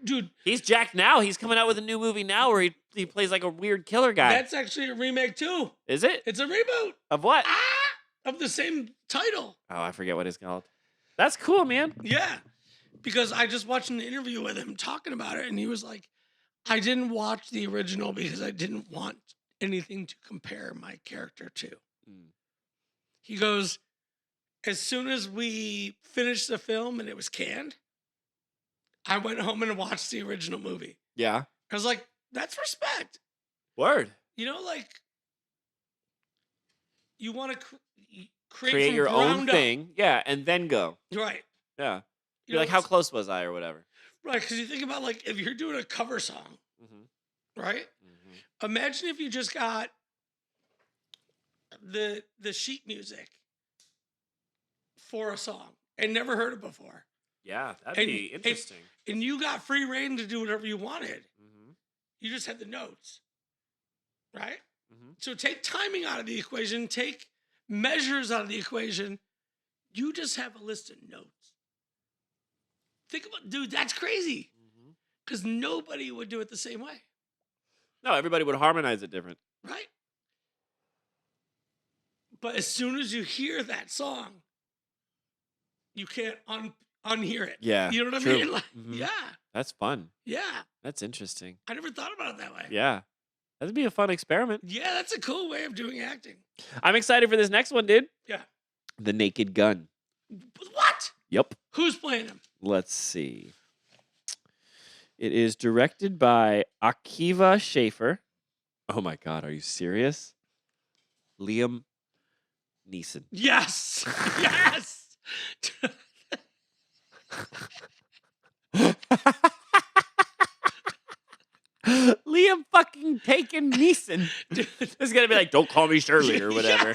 dude. He's jacked now. He's coming out with a new movie now where he plays like a weird killer guy. That's actually a remake too. Is it? It's a reboot Of what? of the same title. Oh, I forget what it's called. That's cool, man. Yeah, because I just watched an interview with him talking about it, and he was like, I didn't watch the original because I didn't want anything to compare my character to. Mm. He goes, as soon as we finished the film and it was canned, I went home and watched the original movie. Yeah. I was like, that's respect. Word. You know, like, you want to create Create from your own ground up. thing. Yeah, and then go. Right. Yeah. You You're know, like, how it's- close was I or whatever. Right, because you think about, like, if you're doing a cover song, Mm-hmm. right? Mm-hmm. Imagine if you just got the sheet music for a song and never heard it before. Yeah, that'd And- be interesting. And you got free reign to do whatever you wanted. Mm-hmm. You just had the notes. Right? Mm-hmm. So take timing out of the equation, take measures out of the equation. You just have a list of notes. Think about, dude, that's crazy. Mm-hmm. Because nobody would do it the same way. No, everybody would harmonize it different. Right? But as soon as you hear that song, you can't unhear it. Yeah. You know what I true. mean? Like, Mhm. Yeah. That's fun. Yeah. That's interesting. I never thought about it that way. Yeah. That'd be a fun experiment. Yeah, that's a cool way of doing acting. I'm excited for this next one, dude. Yeah. The Naked Gun. What? Yep. Who's playing him? Let's see. It is directed by Akiva Schaffer. Oh my God, are you serious? Liam Neeson. Yes. Yes. Liam fucking taken Neeson. Dude. It's gonna be like, don't call me Shirley or whatever.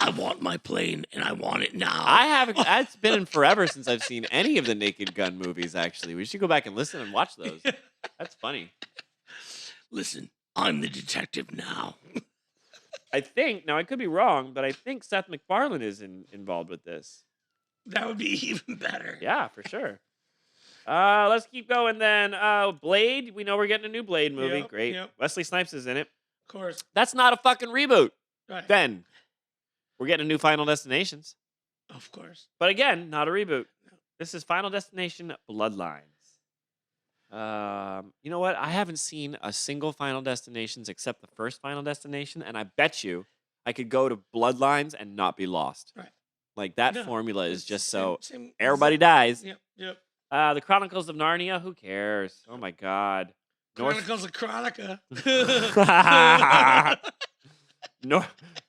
I want my plane and I want it now. I haven't. It's been in forever since I've seen any of the Naked Gun movies. Actually, we should go back and listen and watch those. That's funny. Listen, I'm the detective now. I think now I could be wrong, but I think Seth MacFarlane is involved with this. That would be even better. Yeah, for sure. Let's keep going then. Blade. We know we're getting a new Blade movie. Yep, Great. yep. Wesley Snipes is in it. Of course. That's not a fucking reboot. Right. Then we're getting a new Final Destinations. Of course. But again, not a reboot. This is Final Destination Bloodlines. You know what? I haven't seen a single Final Destinations except the first Final Destination, and I bet you I could go to Bloodlines and not be lost. Right. Like that No, formula is it's just same- so same- everybody dies. Yep. Yep. The Chronicles of Narnia. Who cares? Oh my God. Chronicles of Chronica.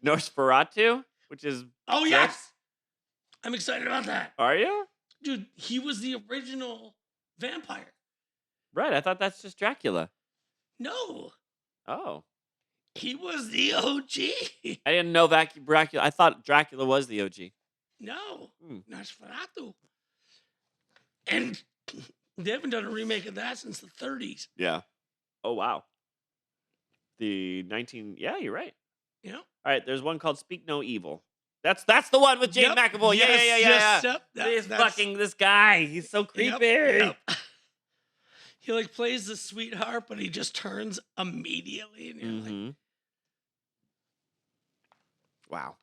Nosferatu, which is Oh, Drake. yes. I'm excited about that. Are you? Dude, he was the original vampire. Right. I thought that's just Dracula. No, Oh. he was the OG. I didn't know Dracula. I thought Dracula was the OG. No, Hmm. Nosferatu. And they haven't done a remake of that since the 30s. Yeah. Oh wow. The 19. Yeah, you're right. You know? All right. There's one called Speak No Evil. That's the one with James Yep, McAvoy. yes, Yeah. yep, This guy. He's so creepy. Yep. He like plays the sweetheart, but he just turns immediately. And you're like, Mhm. Wow.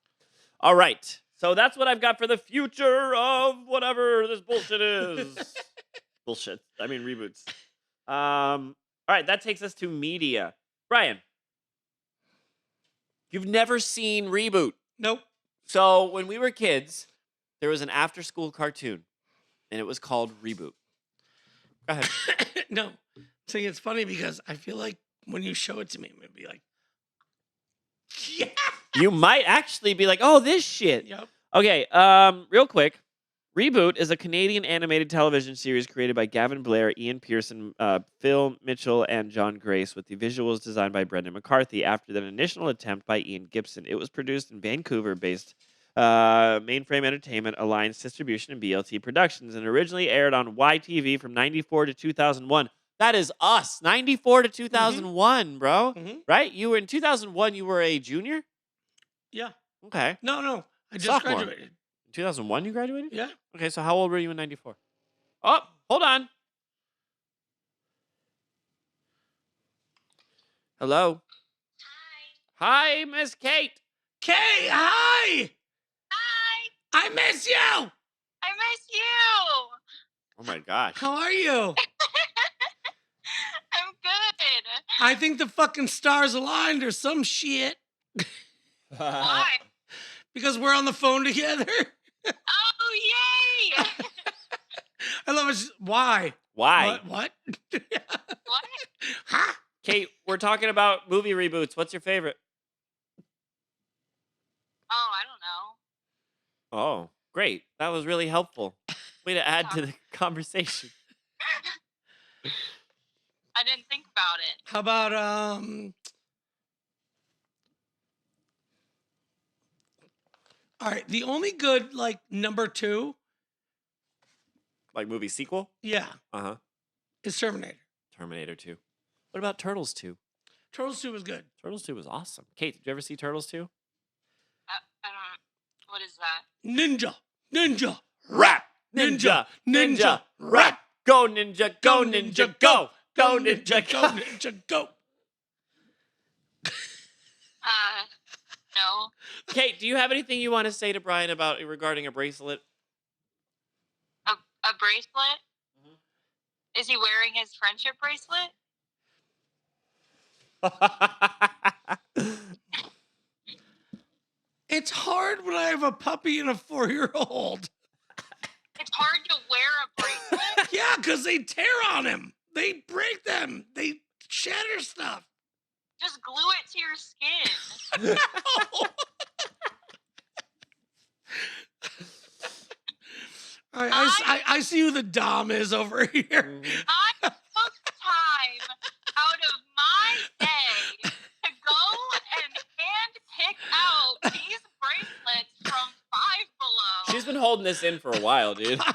All right. So that's what I've got for the future of whatever this bullshit is. Bullshit. I mean reboots. All right, that takes us to media. Brian, you've never seen Reboot. nope. So when we were kids, there was an after-school cartoon, and it was called Reboot. Go ahead. No. See, it's funny because I feel like when you show it to me, I'm gonna be like, yeah. You might actually be like, "Oh, this shit." Yep. Okay, real quick. Reboot is a Canadian animated television series created by Gavin Blair, Ian Pearson, Phil Mitchell, and John Grace, with the visuals designed by Brendan McCarthy after an initial attempt by Ian Gibson. It was produced in Vancouver-based Mainframe Entertainment, Alliance Distribution, and BLT Productions, and originally aired on YTV from 94 to 2001. That is us. 94 to 2001, bro. Mhm. Right? You were in 2001, you were a junior? Yeah. Okay. No. I just Sophomore. graduated. In 2001 you graduated? Yeah. Okay, so how old were you in 94? Oh, hold on. Hello. Hi, Miss Kate. Kay, hi. Hi, I miss you. I miss you. Oh my gosh. How are you? I'm good. I think the fucking stars aligned or some shit Why? because we're on the phone together. Oh, yay! I love it. Why? Why? What? What? Huh? Kate, we're talking about movie reboots. What's your favorite? Oh, I don't know. Oh, great. That was really helpful. Way to add to the conversation. I didn't think about it. How about all right, the only good like number 2, Like movie sequel? yeah, Uh-huh. is Terminator. Terminator 2. What about Turtles 2? Turtles 2 was good. Turtles 2 was awesome. Kate, did you ever see Turtles 2? I don't. What is that? Ninja, Rap! Ninja, Rap! Go ninja, go ninja, go! Go ninja, go go! ninja, go. No. Kate, do you have anything you want to say to Brian about regarding a bracelet? A bracelet? Mhm. Is he wearing his friendship bracelet? It's hard when I have a puppy and a 4-year-old. It's hard to wear a bracelet. Yeah, because they tear on him. They break them. They shatter stuff. Just glue it to your skin. I see who the Dom is over here. I took time out of my day to go and hand pick out these bracelets from Five Below. She's been holding this in for a while, dude. I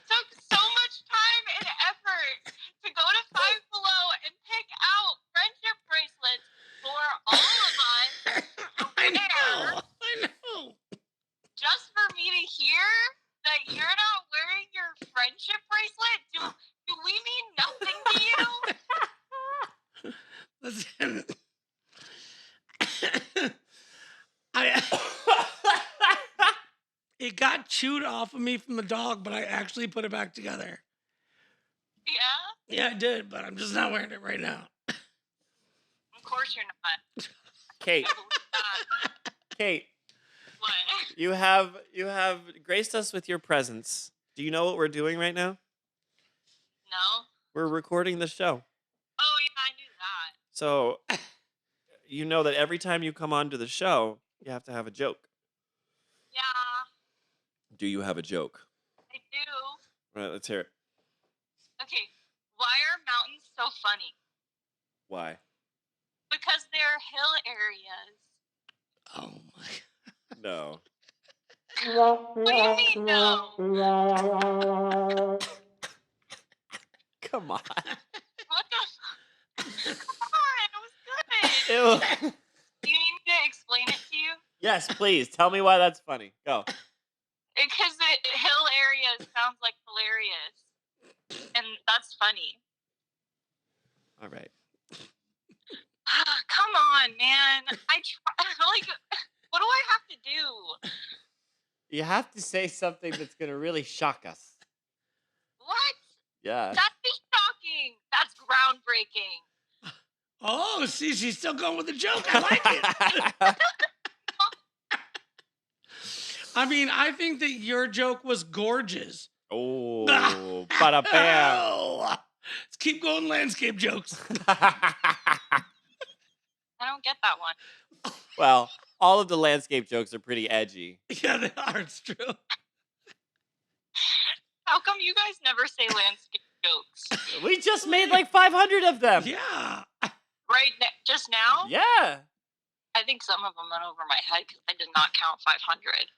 took so much time and effort to go to Five Below and pick out friendship bracelets for all of us. I know. Just for me to hear that you're not wearing your friendship bracelet? Do we mean nothing to you? Listen. It got chewed off of me from the dog, but I actually put it back together. Yeah? Yeah, I did, but I'm just not wearing it right now. Of course you're not. Kate, I believe that. Kate, What? You have graced us with your presence. Do you know what we're doing right now? No. We're recording the show. Oh yeah, I knew that. So you know that every time you come onto the show, you have to have a joke. Yeah, Do you have a joke? I do. All right, let's hear it. Okay, why are mountains so funny? Why? Because they're hill areas. Oh my. No. What do you mean no? Come on. What the? Come on, it was good. Ew. Do you need me to explain it to you? Yes, please. Tell me why that's funny. Go. Because the hill areas sounds like hilarious, and that's funny. All right. Come on, man. I try. Like, what do I have to do? You have to say something that's going to really shock us. What? Yeah. That'd be shocking. That's groundbreaking. Oh, see, she's still going with the joke. I like it. I mean, I think that your joke was gorgeous. Oh, bada bam. Oh, let's keep going landscape jokes. I don't get that one. Well, all of the landscape jokes are pretty edgy. Yeah, they are. It's true. How come you guys never say landscape jokes? We just made like 500 of them. Yeah. Just now? Yeah. I think some of them went over my head because I did not count 500.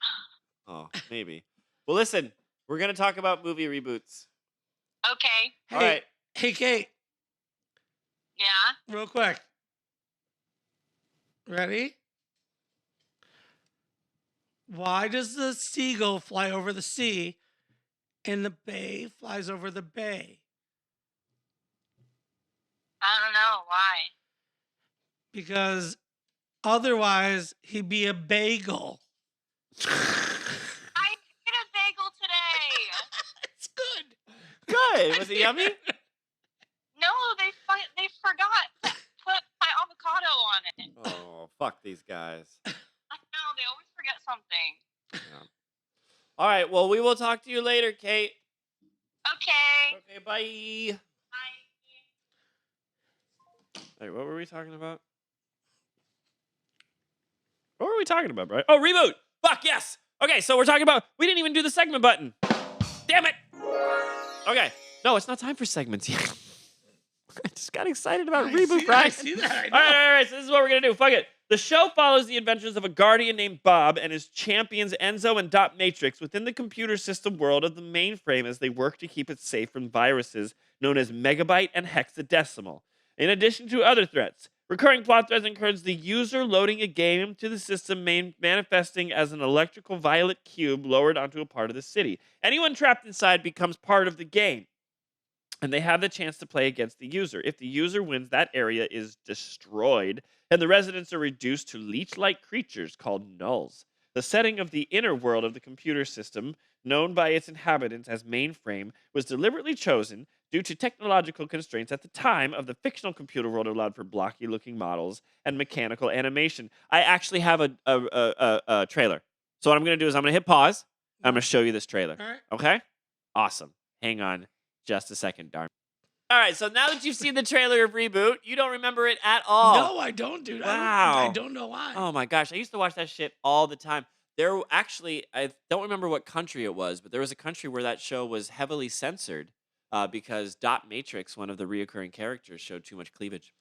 Oh, maybe. Well, listen, we're going to talk about movie reboots. Okay. Hey, All right. Hey, Kate. Yeah. Real quick. Ready? Why does the seagull fly over the sea and the bay flies over the bay? I don't know why. Because otherwise he'd be a bagel. I ate a bagel today. It's good. Good. Was it yummy? No, they forgot to put my avocado on it. Oh, fuck these guys. I know, they always forget something. Yeah. All right. Well, we will talk to you later, Kate. Okay. Okay, bye. Bye. Wait, what were we talking about? What were we talking about, Brian? Oh, reboot! Fuck, yes! Okay, so we're talking about... We didn't even do the segment button. Damn it! Okay. No, it's not time for segments yet. I just got excited about reboot, Brian. I see that. I know. All right. So this is what we're going to do. Fuck it. The show follows the adventures of a guardian named Bob and his champions Enzo and Dot Matrix within the computer system world of the mainframe as they work to keep it safe from viruses known as megabyte and hexadecimal. In addition to other threats, recurring plot threads encourage the user loading a game to the system manifesting as an electrical violet cube lowered onto a part of the city. Anyone trapped inside becomes part of the game, and they have the chance to play against the user. If the user wins, that area is destroyed, and the residents are reduced to leech-like creatures called nulls. The setting of the inner world of the computer system, known by its inhabitants as mainframe, was deliberately chosen due to technological constraints at the time of the fictional computer world allowed for blocky-looking models and mechanical animation. I actually have a trailer. So what I'm going to do is I'm going to hit pause. I'm going to show you this trailer. All right. Okay? Awesome. Hang on just a second, darn. All right, so now that you've seen the trailer of Reboot, you don't remember it at all. No, I don't, dude. Wow. I don't know why. Oh my gosh, I used to watch that shit all the time. There actually, I don't remember what country it was, but there was a country where that show was heavily censored because Dot Matrix, one of the reoccurring characters, showed too much cleavage.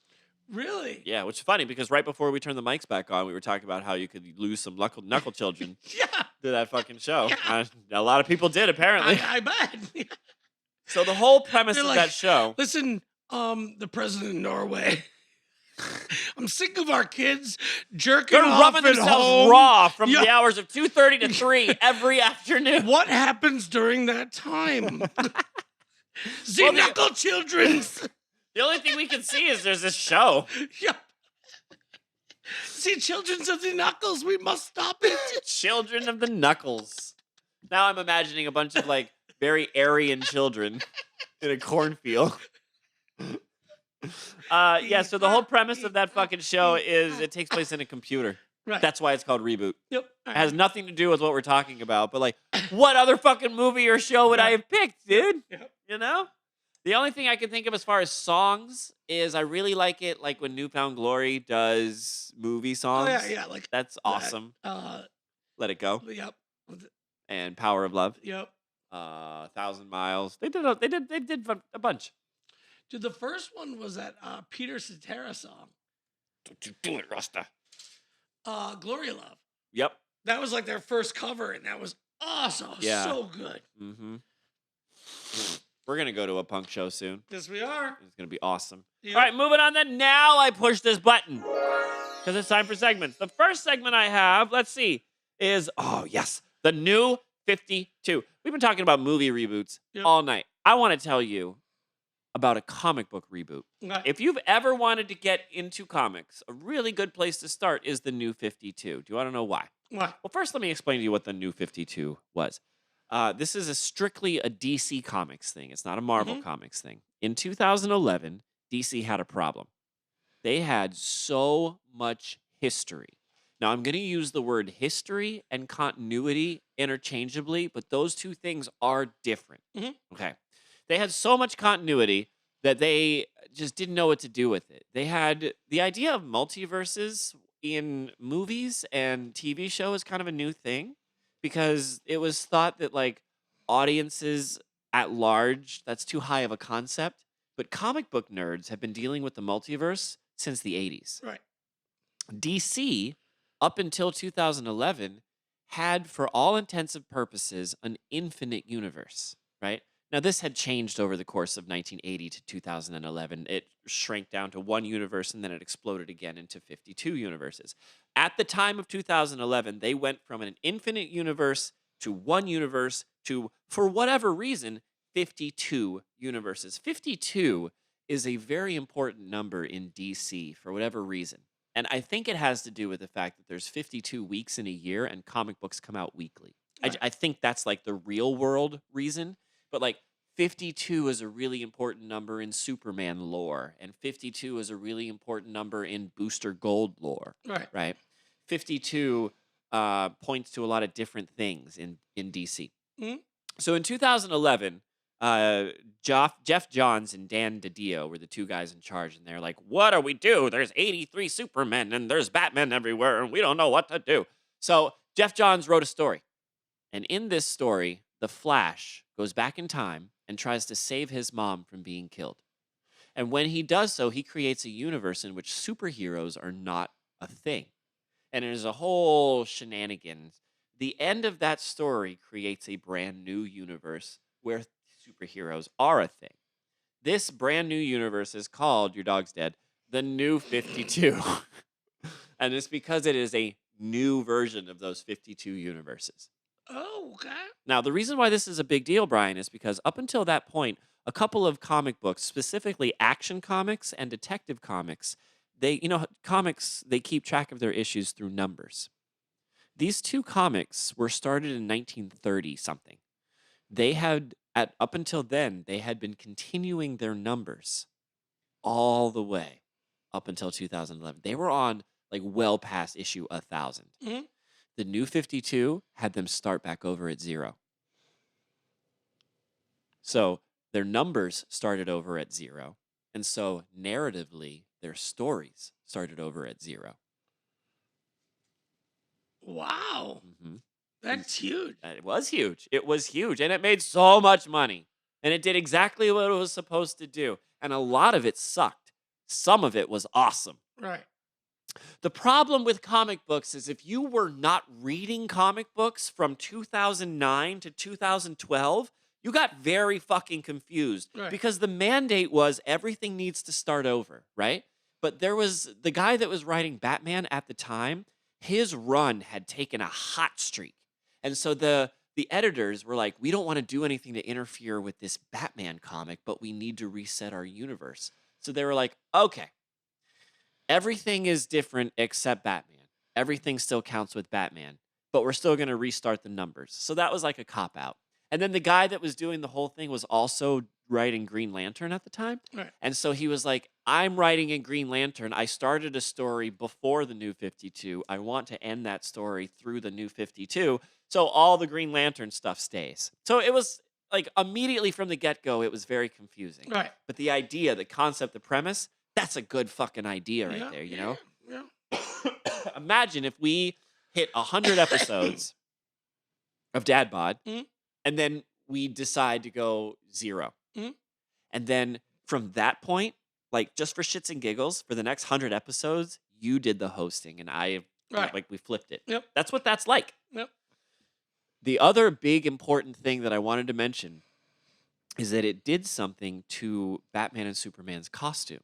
Really? Yeah, which is funny because right before we turned the mics back on, we were talking about how you could lose some knuckle children Yeah. to that fucking show. Yeah. A lot of people did, apparently. I bet. So the whole premise They're of like, that show... Listen, the president of Norway. I'm sick of our kids jerking They're off rubbing at themselves home. raw from Yeah. the hours of 2:30 to 3 every afternoon. What happens during that time? Well, Knuckle children's. The only thing we can see is there's this show. Yep. See, children's of the knuckles, we must stop it. Children of the Knuckles. Now I'm imagining a bunch of like very Aryan children in a cornfield. Yeah, so the whole premise of that fucking show is it takes place in a computer. Right. That's why it's called Reboot. Yep. It has nothing to do with what we're talking about, but like, what other fucking movie or show would I have picked, dude? Yep. You know? The only thing I can think of as far as songs is I really like it, like when Newfound Glory does movie Oh songs. yeah. Like That's awesome. Let It Go Yep. and Power of Love. Yep. 1,000 Miles. They did a bunch. Dude, the first one was that Peter Cetera song, Don't do it, Rasta. Glory Love. Yep. That was like their first cover, and that was awesome. Yeah. So good. Mm-hmm. We're gonna go to a punk show soon. Yes, we are. It's gonna be awesome. Yep. All right, moving on then. Now I push this button because it's time for segments. The first segment I have, let's see, is the new 52. We've been talking about movie reboots all night. I want to tell you about a comic book reboot. Okay. If you've ever wanted to get into comics, a really good place to start is the new 52. Do you want to know why? Why? Well, first, let me explain to you what the new 52 was. This is strictly a DC Comics thing. It's not a Marvel Comics thing. In 2011, DC had a problem. They had so much history. Now, I'm going to use the word history and continuity interchangeably, but those two things are different. Okay. They had so much continuity that they just didn't know what to do with it. They had the idea of multiverses in movies and TV show is kind of a new thing because it was thought that like audiences at large, that's too high of a concept. But comic book nerds have been dealing with the multiverse since the 80s. Right. DC, up until 2011, had, for all intents and purposes, an infinite universe, right? Now, this had changed over the course of 1980 to 2011. It shrank down to one universe, and then it exploded again into 52 universes. At the time of 2011, they went from an infinite universe to one universe to, for whatever reason, 52 universes. 52 is a very important number in DC for whatever reason. And I think it has to do with the fact that there's 52 weeks in a year and comic books come out weekly. Right. I think that's like the real world reason. But like 52 is a really important number in Superman lore. And 52 is a really important number in Booster Gold lore. Right? 52 points to a lot of different things in DC. So in 2011, Jeff Johns and Dan DiDio were the two guys in charge, and they're like, what do we do? There's 83 Supermen, and there's Batman everywhere, and we don't know what to do. So Jeff Johns wrote a story. And in this story, the Flash goes back in time and tries to save his mom from being killed. And when he does so, he creates a universe in which superheroes are not a thing. And there's a whole shenanigans. The end of that story creates a brand new universe where superheroes are a thing. This brand new universe is called, your dog's dead, the New 52. And it's because it is a new version of those 52 universes. Oh, okay. Now, the reason why this is a big deal, Brian, is because up until that point, a couple of comic books, specifically Action Comics and Detective Comics, comics, they keep track of their issues through numbers. These two comics were started in 1930 something. They had, up until then, they had been continuing their numbers all the way up until 2011. They were on like well past issue 1,000. The New 52 had them start back over at 0. So their numbers started over at 0. And so narratively, their stories started over at 0. Wow. That's huge. It was huge. It was huge. And it made so much money. And it did exactly what it was supposed to do. And a lot of it sucked. Some of it was awesome. Right. The problem with comic books is if you were not reading comic books from 2009 to 2012, you got very fucking confused. Right. Because the mandate was everything needs to start over, right? But there was the guy that was writing Batman at the time, his run had taken a hot streak. And so the editors were like, we don't want to do anything to interfere with this Batman comic, but we need to reset our universe. So they were like, okay, everything is different except Batman. Everything still counts with Batman, but we're still going to restart the numbers. So that was like a cop-out. And then the guy that was doing the whole thing was also writing Green Lantern at the time. Right. And so he was like, I'm writing in Green Lantern. I started a story before the New 52. I want to end that story through the New 52. So all the Green Lantern stuff stays. So it was like immediately from the get-go, it was very confusing. Right. But the idea, the concept, the premise, that's a good fucking idea right Yeah, there, you yeah, know? Yeah. Imagine if we hit 100 episodes of DadBod, Mhm. and then we decide to go 0. Mhm. And then from that point, like just for shits and giggles, for the next 100 episodes, you did the hosting and Right. like we flipped it. Yep. That's what that's like. Yep. The other big important thing that I wanted to mention is that it did something to Batman and Superman's costume.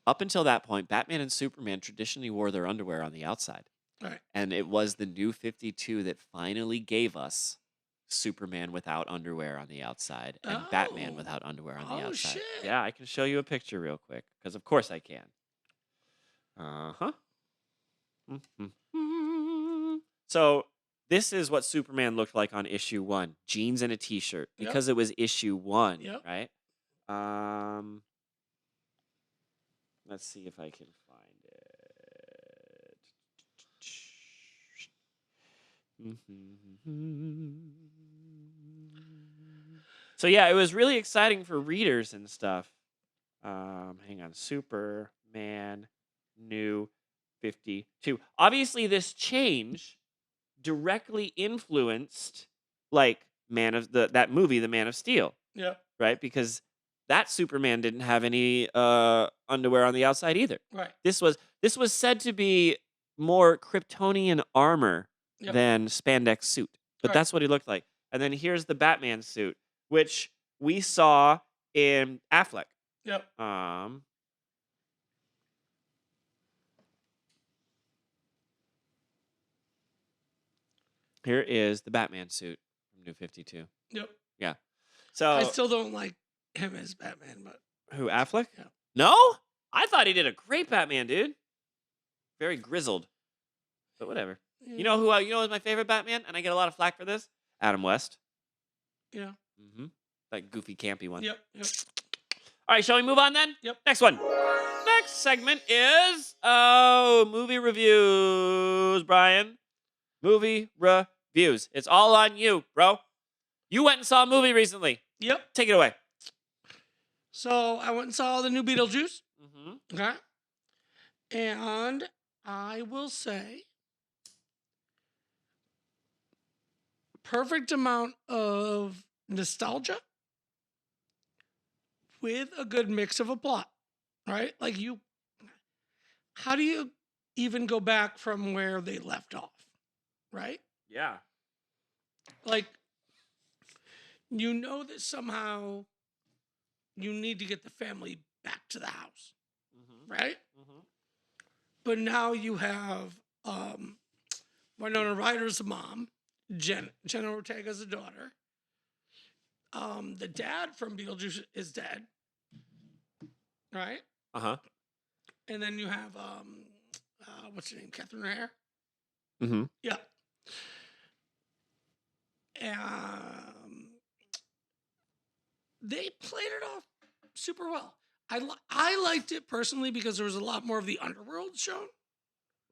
Up until that point, Batman and Superman traditionally wore their underwear on the outside. Right. And it was the New 52 that finally gave us Superman without underwear on the outside and Batman Oh. without underwear on the Oh, outside. shit. Yeah, I can show you a picture real quick because of course I can. So this is what Superman looked like on issue 1: jeans and a t-shirt Yep. because it was issue 1, Yep. right? Let's see if I can find it. So yeah, it was really exciting for readers and stuff. Hang on, Superman New 52. Obviously, this change directly influenced like that movie, The Man of Steel, Yep. right? Because that Superman didn't have any underwear on the outside either. Right. This was said to be more Kryptonian armor Yep. than spandex suit, but Right. that's what he looked like. And then here's the Batman suit, which we saw in Affleck. Yep. Here is the Batman suit from New 52. Yep. Yeah. So I still don't like him as Batman, but who, Affleck? Yeah. No? I thought he did a great Batman, dude. Very grizzled. But whatever. You know who is my favorite Batman? And I get a lot of flack for this? Adam West. Yeah. Mm-hmm. That goofy, campy one. Yep. Yep. All right, shall we move on then? Yep. Next one. Next segment is movie reviews, Brian. Movie reviews. It's all on you, bro. You went and saw a movie recently. Yep. Take it away. So I went and saw the new Beetlejuice. Mm-hmm. Okay. And I will say, perfect amount of nostalgia with a good mix of a plot, right? Like how do you even go back from where they left off, right? Yeah. Like, you know that somehow you need to get the family back to the house, right? Mm-hmm. But now you have Winona Ryder's mom, Jenna Ortega's a daughter. The dad from Beetlejuice is dead, right? Uh-huh. And then you have what's her name, Catherine Hare. Mm-hmm. Yeah. They played it off super well. I liked it personally because there was a lot more of the underworld shown.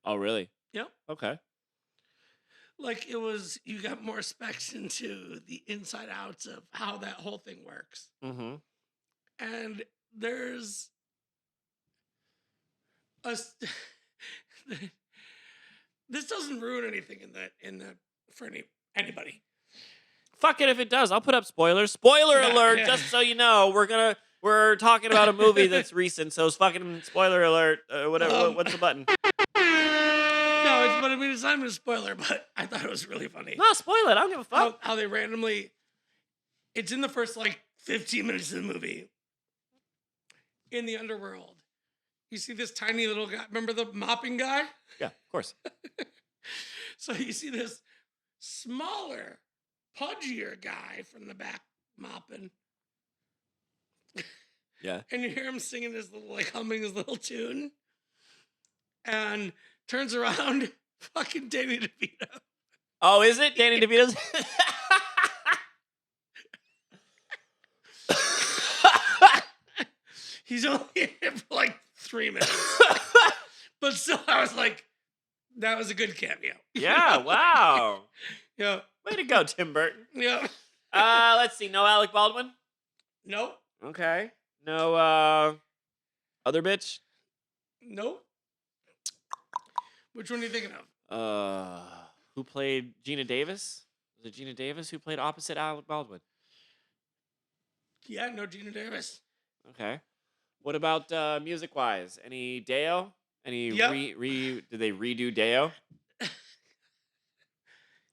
Oh, really? Yep. Okay. Like you got more specs into the inside outs of how that whole thing works. Mm-hmm. And there's this doesn't ruin anything in that for anybody. Fuck it if it does. I'll put up spoilers. Spoiler Yeah, alert, yeah. just so you know. We're talking about a movie that's recent, so it's fucking spoiler alert. Whatever. What's the button? No, it's not even a spoiler, but I thought it was really funny. No, spoil it. I don't give a fuck. How they randomly, it's in the first 15 minutes of the movie. In the underworld, you see this tiny little guy. Remember the mopping guy? Yeah, of course. So you see this smaller, pudgier guy from the back mopping. Yeah. And you hear him singing his little, humming his little tune. And turns around, fucking Danny DeVito. Oh, is it? Danny DeVito's? He's only in it for like 3 minutes. But still, I was like, that was a good cameo. Yeah, wow. Yeah. Way to go, Tim Burton. Yeah. Let's see. No Alec Baldwin? Nope. Okay. No other bitch? Nope. Which one are you thinking of? Who played Gina Davis? Was it Gina Davis who played opposite Alec Baldwin? Yeah, no Gina Davis. Okay. What about music-wise? Any Deo? Any Yep. did they redo Deo?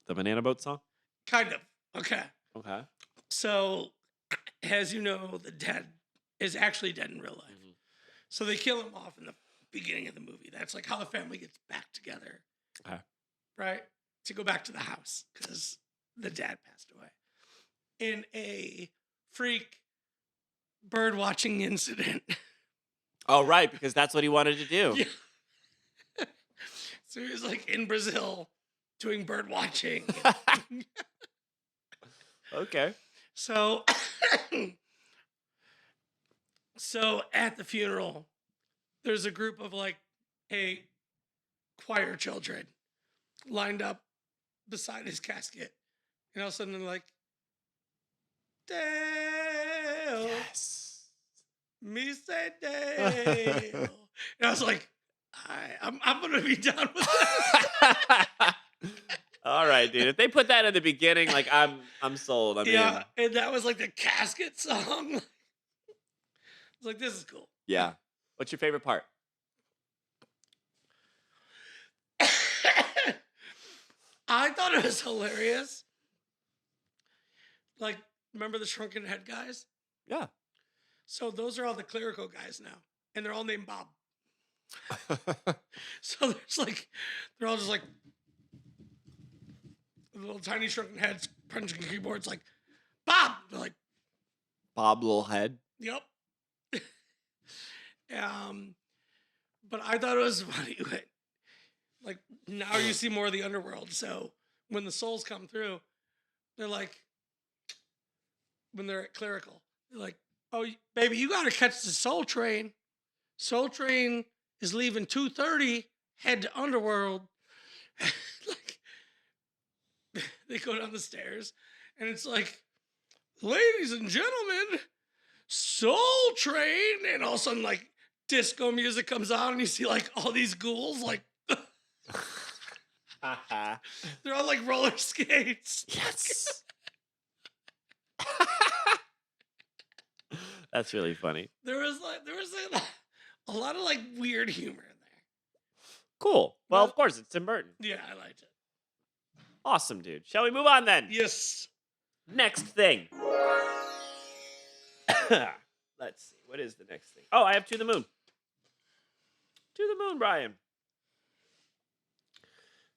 The Banana Boat song? Kind of. Okay. Okay. So, as you know, the dad is actually dead in real life. Mhm. So they kill him off in the beginning of the movie. That's like how the family gets back together. Okay. Right? To go back to the house because the dad passed away. In a freak bird watching incident. Oh, right, because that's what he wanted to do. Yeah. So he was like in Brazil doing bird watching. Okay. So, so at the funeral, there's a group of like, choir children lined up beside his casket. And all of a sudden they're like, Dale, Yes. me say Dale. And I was like, I'm going to be down with that. All right, dude. If they put that in the beginning, like I'm sold. I mean, Yeah, and that was like the casket song. I was like, this is cool. yeah. What's your favorite part? I thought it was hilarious. Like, remember the shrunken head guys? Yeah. So those are all the clerical guys now, and they're all named Bob. So there's like, they're all just like little tiny shrunken heads punching keyboards like, Bob! They're like, Bob Little Head. yep. But I thought it was funny. Like, now you see more of the underworld. So when the souls come through, they're like, when they're at clerical, they're like, oh, baby, you got to catch the soul train. Soul train is leaving 2:30, head to underworld. Like, they go down the stairs, and it's like, ladies and gentlemen, Soul Train. And all of a sudden, like, disco music comes on, and you see, like, all these ghouls, like, they're on, like, roller skates. Yes. That's really funny. There was a lot of, like, weird humor in there. Cool. Well, Well- of course, it's Tim Burton. Yeah, I liked it. Awesome, dude. Shall we move on then? Yes. Next thing. Let's see. What is the next thing? Oh, I have To the Moon. To the Moon, Brian.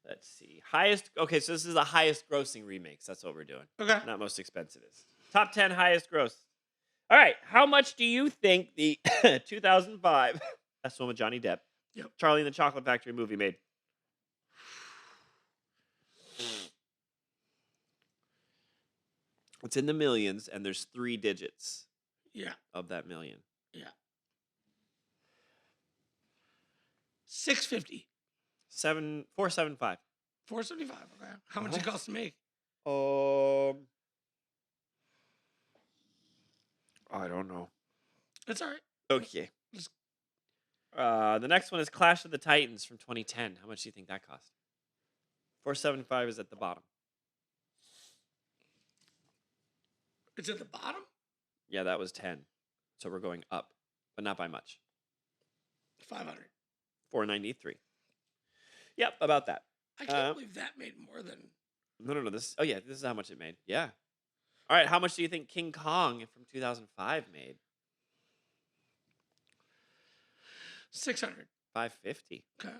Let's see. Highest. Okay, so this is the highest grossing remakes. That's what we're doing. Okay. Not most expensive is. Top 10 highest gross. All right. How much do you think the 2005, that's the one with Johnny Depp, Yep. Charlie and the Chocolate Factory movie made? It's in the millions, and there's 3 digits Yeah. of that million. Yeah. 650. 475. 475. Okay. How much it cost to make? I don't know. It's all right. Okay. The next one is Clash of the Titans from 2010. How much do you think that cost? 475 is at the bottom. It's at the bottom? Yeah, that was 10. So we're going up, but not by much. 500. 493. Yep, about that. I can't believe that made more than. No. This is how much it made. Yeah. All right, how much do you think King Kong from 2005 made? 600. 550. Okay.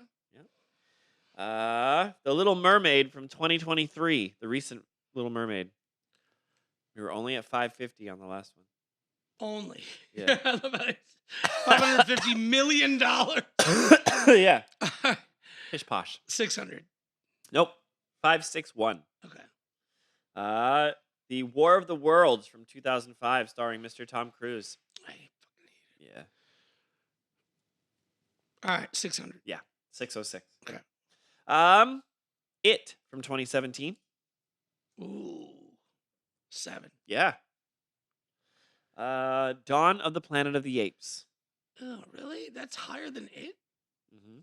The Little Mermaid from 2023, the recent Little Mermaid. We were only at 550 on the last one. Only. Yeah. $550 million. Yeah. Pish posh. 600. Nope. 561. Okay. The War of the Worlds from 2005, starring Mr. Tom Cruise. I fucking hate it. Yeah. All right, 600. 606. Okay. It from 2017. Ooh, 7. Yeah. Dawn of the Planet of the Apes. Oh, really? That's higher than it? Mm-hmm.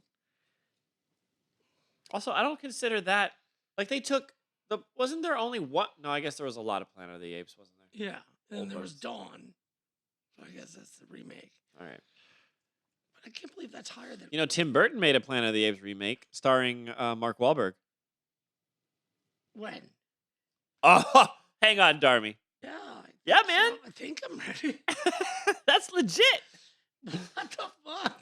Also, I don't consider that like they took the. Wasn't there only one? No, I guess there was a lot of Planet of the Apes, wasn't there? Yeah. And then there was Almost. Dawn. So I guess that's the remake. All right. But I can't believe that's higher than. You know, Tim Burton made a Planet of the Apes remake starring Mark Wahlberg. When? Oh, hang on, Darmy. Yeah. Yeah, think man. so. I think I'm ready. That's legit. What the fuck?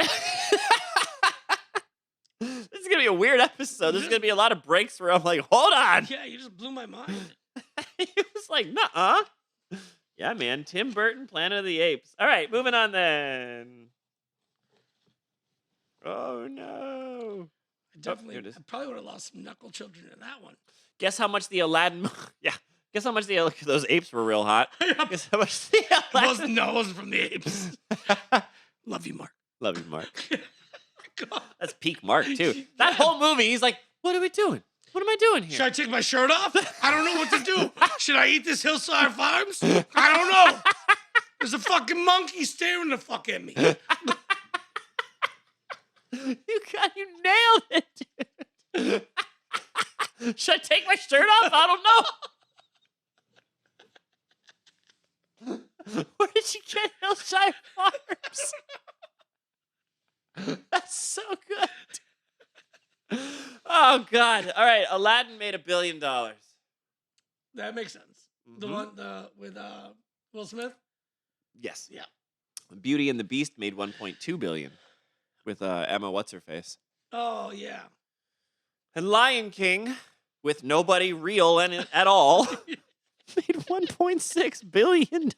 This is gonna be a weird episode. There's gonna be a lot of breaks where I'm like, hold on. Yeah, you just blew my mind. He was like, nuh-uh. Yeah, man. Tim Burton, Planet of the Apes. All right, moving on then. Oh no. I definitely, here it is. I probably would have lost some knuckle children in that one. Guess how much the Aladdin? Yeah. Guess how much those apes were real hot. Yep. Guess how much the Aladdin? No, it wasn't from the apes. Love you, Mark. Love you, Mark. God. That's peak Mark too. That whole movie, he's like, "What are we doing? What am I doing here?" Should I take my shirt off? I don't know what to do. Should I eat this Hillside Farms? I don't know. There's a fucking monkey staring the fuck at me. You nailed it, dude. Should I take my shirt off? I don't know. Where did you get Hillside Farms? That's so good. Oh God! All right, Aladdin made $1 billion. That makes sense. The Mhm. one with Will Smith. Yes. Yeah. Beauty and the Beast made 1.2 billion with Emma what's her face. Oh yeah. And Lion King with nobody real in it at all made $1.6 billion.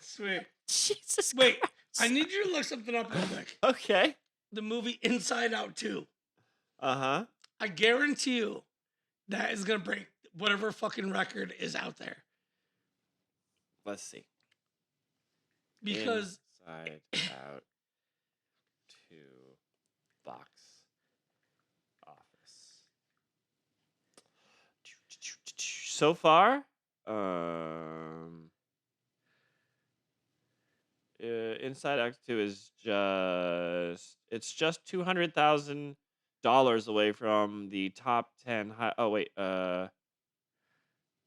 Sweet. Jesus. Wait, Christ. I need you to look something up real quick. Okay. The movie Inside Out 2. Uh-huh. I guarantee you that is gonna break whatever fucking record is out there. Let's see. Because Inside Out 2 box office. So far, Inside Out 2 is just $200,000 away from the top 10.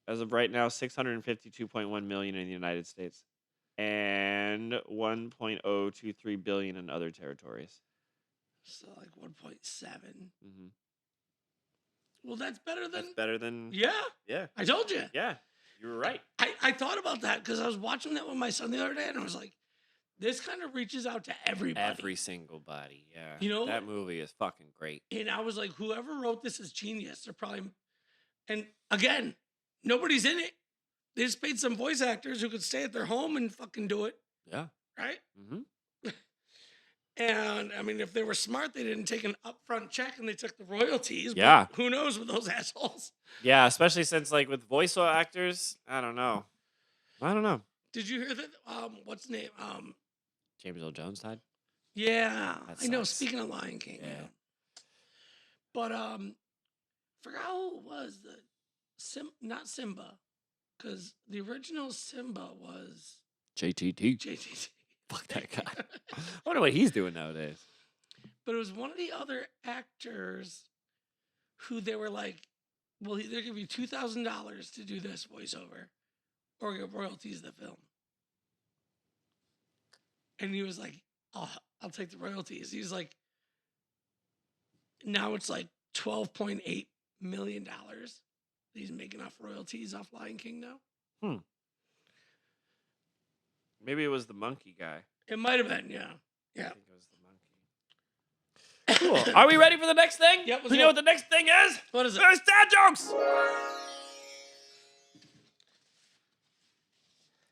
As of right now, 652.1 million in the United States, and 1.023 billion in other territories. so like 1.7. Mm-hmm. Well, that's better than. That's better than. Yeah, Yeah. I told you. Yeah. You were right. I thought about that because I was watching that with my son the other day, and I was like, this kind of reaches out to everybody. Every single body. Yeah. You know that movie is fucking great. And I was like, whoever wrote this is genius. They're probably. And again, nobody's in it. They just paid some voice actors who could stay at their home and fucking do it, Yeah. right? Mm-hmm. And I mean, if they were smart, they didn't take an upfront check and they took the royalties. Yeah. But who knows with those assholes? Yeah, especially since like with voiceover actors, I don't know. Did you hear that? What's the name? James Earl Jones died. Yeah, That I know. sucks. Speaking of Lion King, Yeah. yeah. But forgot who it was. Not Simba, because the original Simba was JTT. JTT. Fuck that guy. I wonder what he's doing nowadays. But it was one of the other actors who they were like, "Well, they'll give you $2,000 to do this voiceover, or give royalties to the film." And he was like, "Oh, I'll take the royalties." He's like, now it's like $12.8 million. He's making off royalties off Lion King now. Maybe it was the monkey guy. It might have been, yeah. I Yeah. think it was the monkey. Cool. Are we ready for the next thing? Yep, let's You go. know what the next thing is? What is it? There's dad jokes.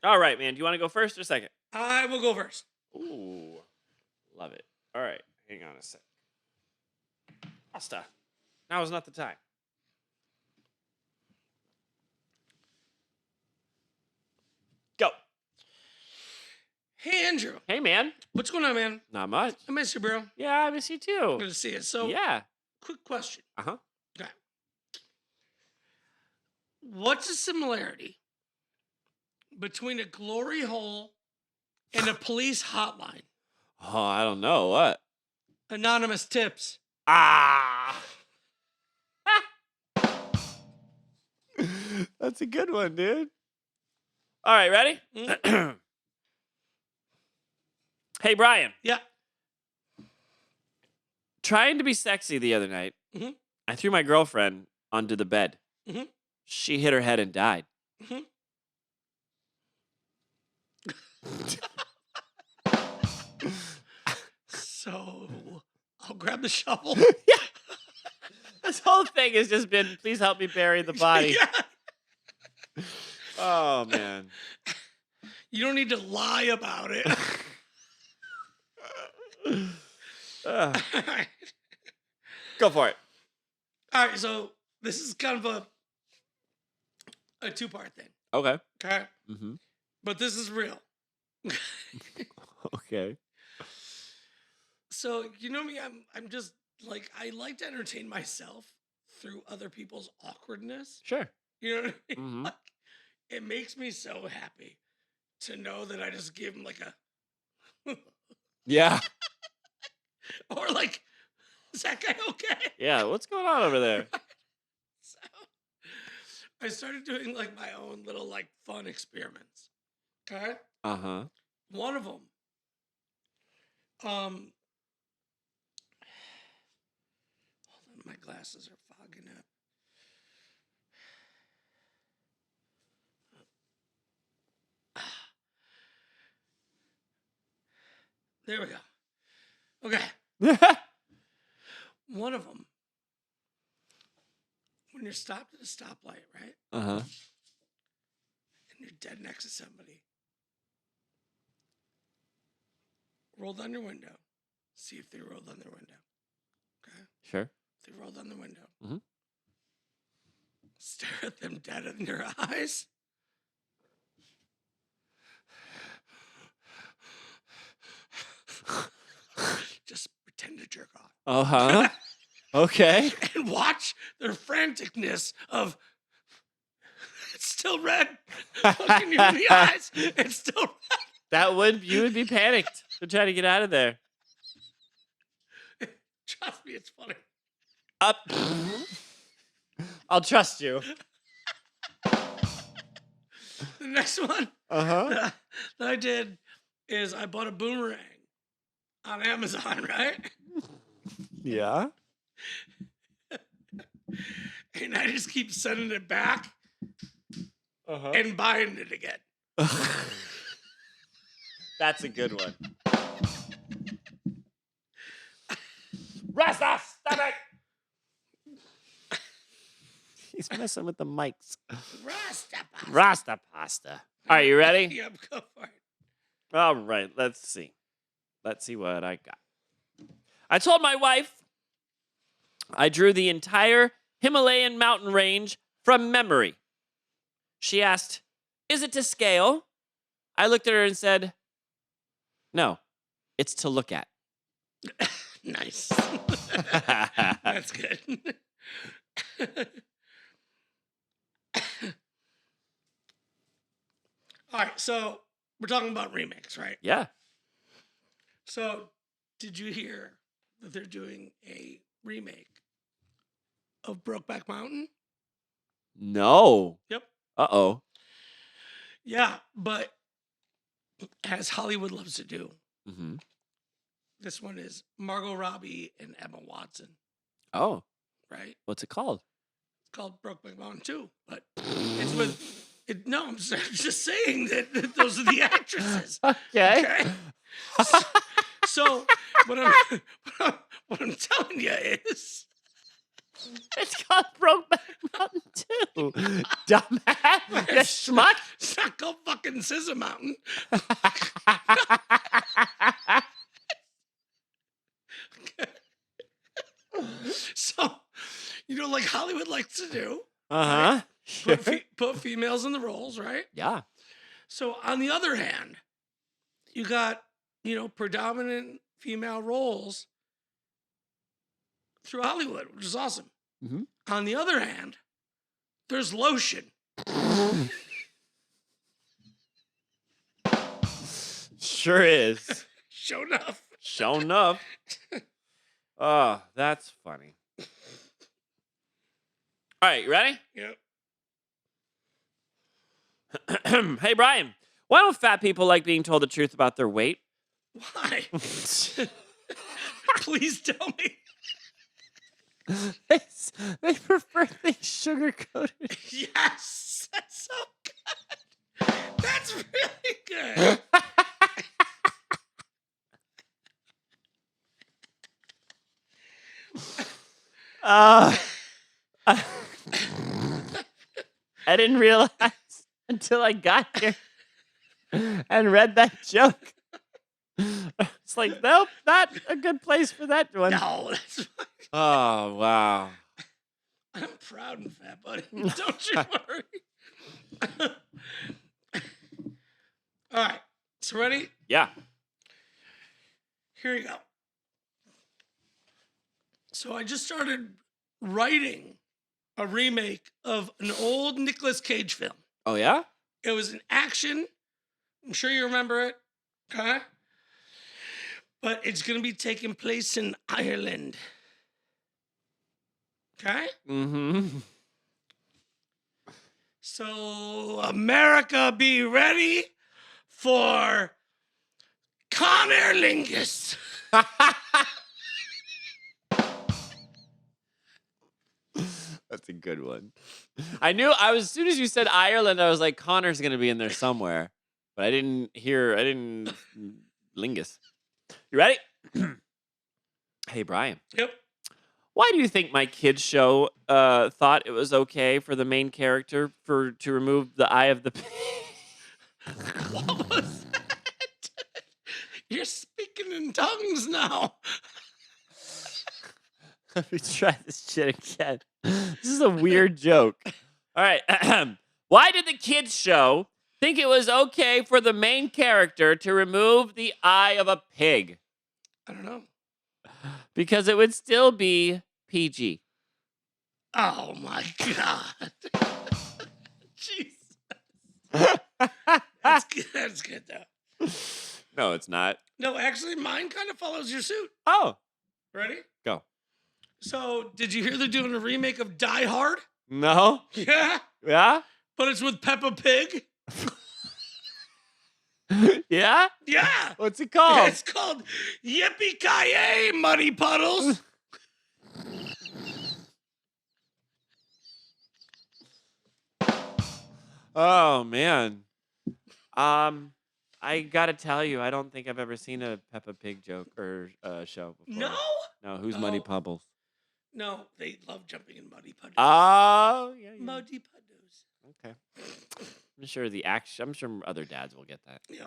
All right, man. Do you want to go first or second? I will go first. Ooh, love it. All right, hang on a sec. Basta. Now is not the time. Go. Hey, Andrew. Hey, man. What's going on, man? Not much. I miss you, bro. Yeah, I miss you too. Good to see you. So, Yeah. quick question. Uh-huh. Okay. What's the similarity between a glory hole and a police hotline? Oh, I don't know. What? Anonymous tips. Ah. That's a good one, dude. All right, ready? Hey, Brian. Yeah. Trying to be sexy the other night, Mhm. I threw my girlfriend onto the bed. Mhm. She hit her head and died. Mhm. So, I'll grab the shovel. Yeah. This whole thing has just been, please help me bury the body. Yeah. Oh, man. You don't need to lie about it. Ugh. All right. Go for it. All right, so this is kind of a two-part thing, Okay. okay? Mm-hmm. But this is real. Okay. So, you know me, I'm just like, I like to entertain myself through other people's awkwardness. Sure. You know what I mean? Mhm. Like, it makes me so happy to know that I just give him like a, Yeah. or like, is that guy okay? Yeah. What's going on over there? So I started doing like my own little like fun experiments. Okay. Uh-huh. One of them, hold on, my glasses are fogging up. There we go. Okay. One of them, when you're stopped at a stoplight, right? Uh-huh. And you're dead next to somebody, roll down your window, see if they roll down their window. Okay? Sure. If they roll down the window, Mhm. stare at them dead in their eyes. Just pretend to jerk off. Uh-huh. Okay. And watch their franticness of it's still red. Looking you in the eyes. It's still red. You would be panicked to try to get out of there. Trust me, it's funny. Up. I'll trust you. The next one Uh-huh. that I did is I bought a boomerang on Amazon, right? Yeah. And I just keep sending it back Uh-huh. and buying it again. That's a good one. Rasta, stop it! He's messing with the mics. Rasta pasta. All right, you ready? Yep, go for it. All right, let's see. Let's see what I got. I told my wife I drew the entire Himalayan mountain range from memory. She asked, "Is it to scale?" I looked at her and said, "No, it's to look at." Nice. That's good. All right, so we're talking about remakes, right? Yeah. So, did you hear that they're doing a remake of Brokeback Mountain? No. Yep. Uh-oh. Yeah, but as Hollywood loves to do, Mm-hmm. this one is Margot Robbie and Emma Watson, Oh, right? what's it called? It's called Brokeback Mountain 2, but it's with. No, I'm just saying that those are the actresses. Okay. Okay. So what I'm telling you is, It's called Brokeback Mountain 2. Dumbass. You schmuck. it's not called fucking Scissor Mountain. So, like Hollywood likes to do, Uh-huh. put females in the roles, right? Yeah. So on the other hand, you got, predominant female roles through Hollywood, which is awesome. Mm-hmm. On the other hand, there's lotion. Sure is. Show enough. Show enough. Oh, that's funny. All right, you ready? Yep. Hey, Brian. Why don't fat people like being told the truth about their weight? Why? Please tell me. They prefer things sugar-coated. Yes, that's so good. That's really good. I didn't realize until I got here and read that joke. It's like, nope, not a good place for that one. No, that's fine. Oh, wow. I'm proud and fat, buddy. Don't you worry. All right. So ready? Yeah. Here you go. So I just started writing a remake of an old Nicolas Cage film. Oh, yeah? It was an action. I'm sure you remember it. Okay? But it's going to be taking place in Ireland. Okay? Mm-hmm. So, America, be ready for Connor Lingus. That's a good one. As soon as you said Ireland, I was like, Connor's going to be in there somewhere. But I didn't Lingus. You ready? Hey, Brian. Yep. Why do you think my kids show thought it was okay for the main character to remove the eye of the pig? What was that? You're speaking in tongues now. Let me try this shit again. This is a weird joke. All right. Why did the kids show think it was okay for the main character to remove the eye of a pig? I don't know. Because it would still be PG. Oh my God. Jesus. That's good. That's good though. No, it's not. No, actually, mine kind of follows your suit. Oh, Ready? go. So, did you hear they're doing a remake of Die Hard? No? Yeah. Yeah? But it's with Peppa Pig. Yeah? Yeah. What's it called? It's called Yippee-Ki-Yay, Muddy Puddles. Oh, man. I gotta tell you, I don't think I've ever seen a Peppa Pig joke or show before. No? No, who's Muddy Puddles? No, they love jumping in Muddy Puddles. Oh, yeah. Muddy Puddles. Okay. I'm sure other dads will get that. Yeah.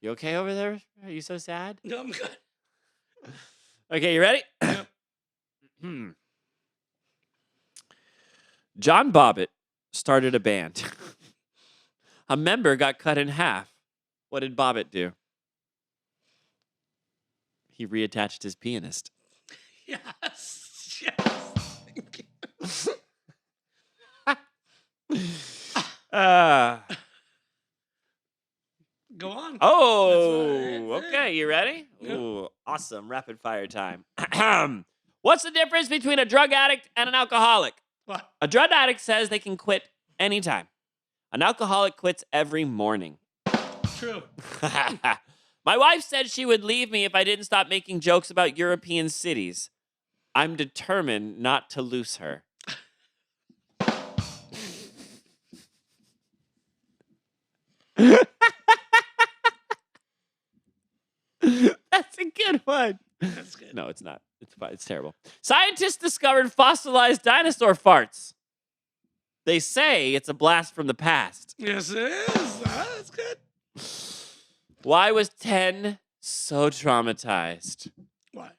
You okay over there? Are you so sad? No, I'm good. Okay, you ready? Yep. John Bobbitt started a band. A member got cut in half. What did Bobbitt do? He reattached his pianist. Yes. Yes. Thank you. Go on. Oh, That's right. okay. You ready? Yep. Ooh, awesome. Rapid fire time. What's the difference between a drug addict and an alcoholic? What? A drug addict says they can quit anytime. An alcoholic quits every morning. True. My wife said she would leave me if I didn't stop making jokes about European cities. I'm determined not to lose her. That's a good one. That's good. No, it's not. It's terrible. Scientists discovered fossilized dinosaur farts. They say it's a blast from the past. Yes, it is. That's good. Why was 10 so traumatized? Why?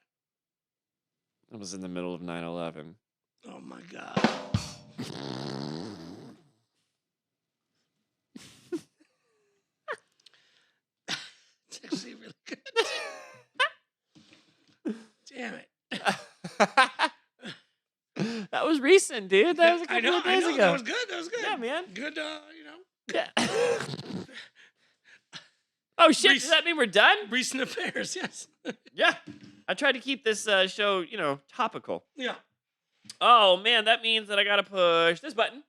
It was in the middle of 9/11. Oh my God. That was recent, dude. That was a I couple know, of days ago. That was good. That was good. Yeah, man. Good, Yeah. Oh shit! Rec- Does that mean we're done? recent affairs, yes. Yeah. I tried to keep this show, topical. Yeah. Oh man, that means that I gotta push this button.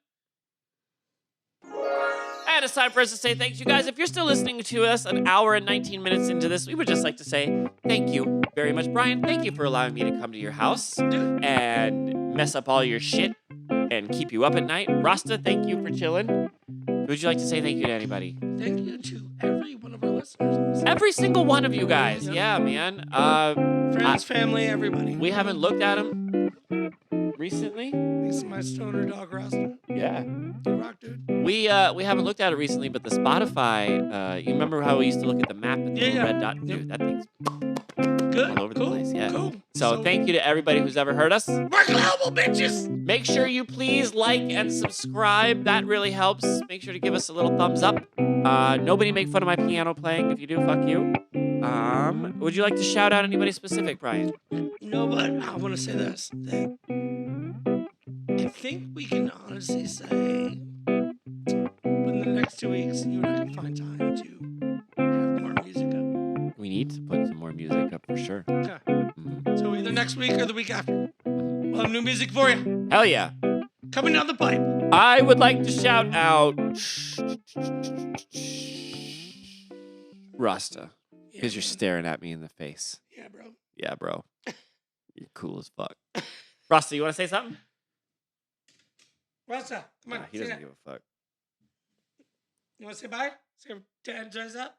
And it's time for us to say thanks, you guys. If you're still listening to us an hour and 19 minutes into this, we would just like to say thank you very much, Brian. Thank you for allowing me to come to your house and mess up all your shit and keep you up at night. Rasta, thank you for chilling. Would you like to say thank you to anybody? Thank you to every one of our listeners. Every single one of you guys. Yeah, man. Friends, family, everybody. We haven't looked at them recently. Thanks to my stoner dog, Rasta. Yeah. You rock, dude. We haven't looked at it recently, but the Spotify, you remember how we used to look at the map and the little red dot? Dude, that thing's Good. all over the place. Yeah. Cool. So thank you to everybody who's ever heard us. We're global, bitches. Make sure you please like and subscribe. That really helps. Make sure to give us a little thumbs up. Nobody make fun of my piano playing. If you do, fuck you. Would you like to shout out anybody specific, Brian? No, but I want to say this. That I think we can honestly say within the next 2 weeks, you and I can find time to have more music up. We need to put some more music up for sure. Okay. Mhm. So either next week or the week after. We'll have new music for you. Hell yeah. Coming down the pipe. I would like to shout out Rasta, because you're staring at me in the face. Yeah, bro. Yeah, bro. You're cool as fuck. Rasta, you want to say something? Rasta, come on. Nah, he say doesn't that. give a fuck. You want to say bye? Say dad dress up?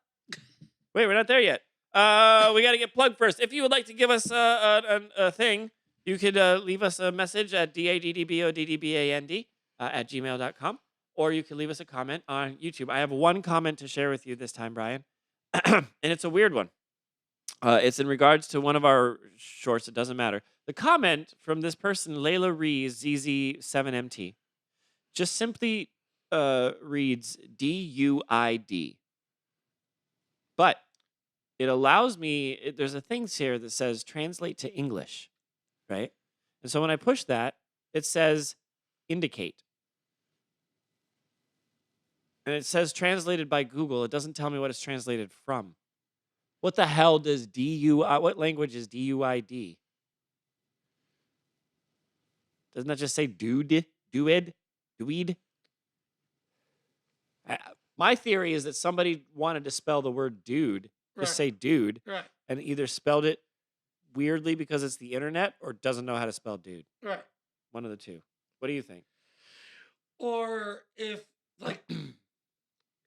Wait, we're not there yet. We got to get plugged first. If you would like to give us a thing, you could leave us a message at DadBodPod at gmail.com, or you can leave us a comment on YouTube. I have one comment to share with you this time, Brian, and it's a weird one. It's in regards to one of our shorts. It doesn't matter. The comment from this person, Layla Rees, ZZ7MT, just simply reads DUID. But it allows me, there's a thing here that says translate to English, right? And so when I push that, it says indicate. And it says translated by Google. It doesn't tell me what it's translated from. What the hell does what language is DUID? Doesn't that just say dude? Dude? My theory is that somebody wanted to spell the word dude, just say dude, Right. and either spelled it weirdly because it's the internet or doesn't know how to spell dude. Right. One of the two. What do you think? Or if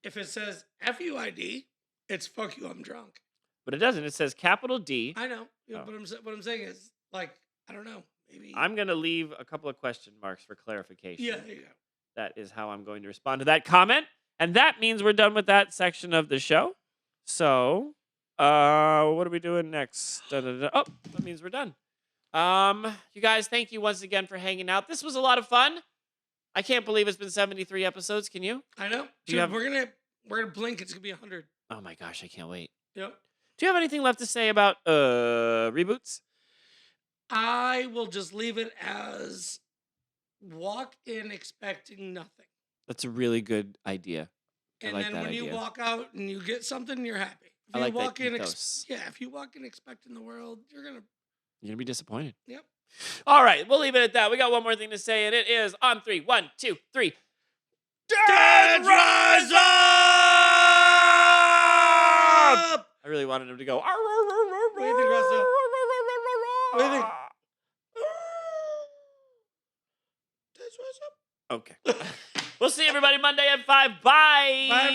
if it says FUID, it's fuck you, I'm drunk. But it doesn't. It says capital D. I know. Oh. But what I'm saying is, like, I don't know. Maybe. I'm going to leave a couple of question marks for clarification. Yeah, there you go. That is how I'm going to respond to that comment. And that means we're done with that section of the show. So, what are we doing next? Oh, that means we're done. You guys, thank you once again for hanging out. This was a lot of fun. I can't believe it's been 73 episodes. Can you? I know. Do you have- We're gonna blink. It's gonna be 100. Oh my gosh, I can't wait. Yep. Do you have anything left to say about reboots? I will just leave it as walk in expecting nothing. That's a really good idea. I And like then that when you idea. walk out and you get something, you're happy. If I you like walk that in ethos. if you walk in expecting the world, you're gonna be disappointed. Yep. All right, we'll leave it at that. We got one more thing to say, and it is on 3. 1, 2, 3. Dad, rise up! I really wanted him to go. What do you think, Rasta? What do you think? Dad's rise up. Okay. We'll see everybody Monday at 5. Bye. Bye,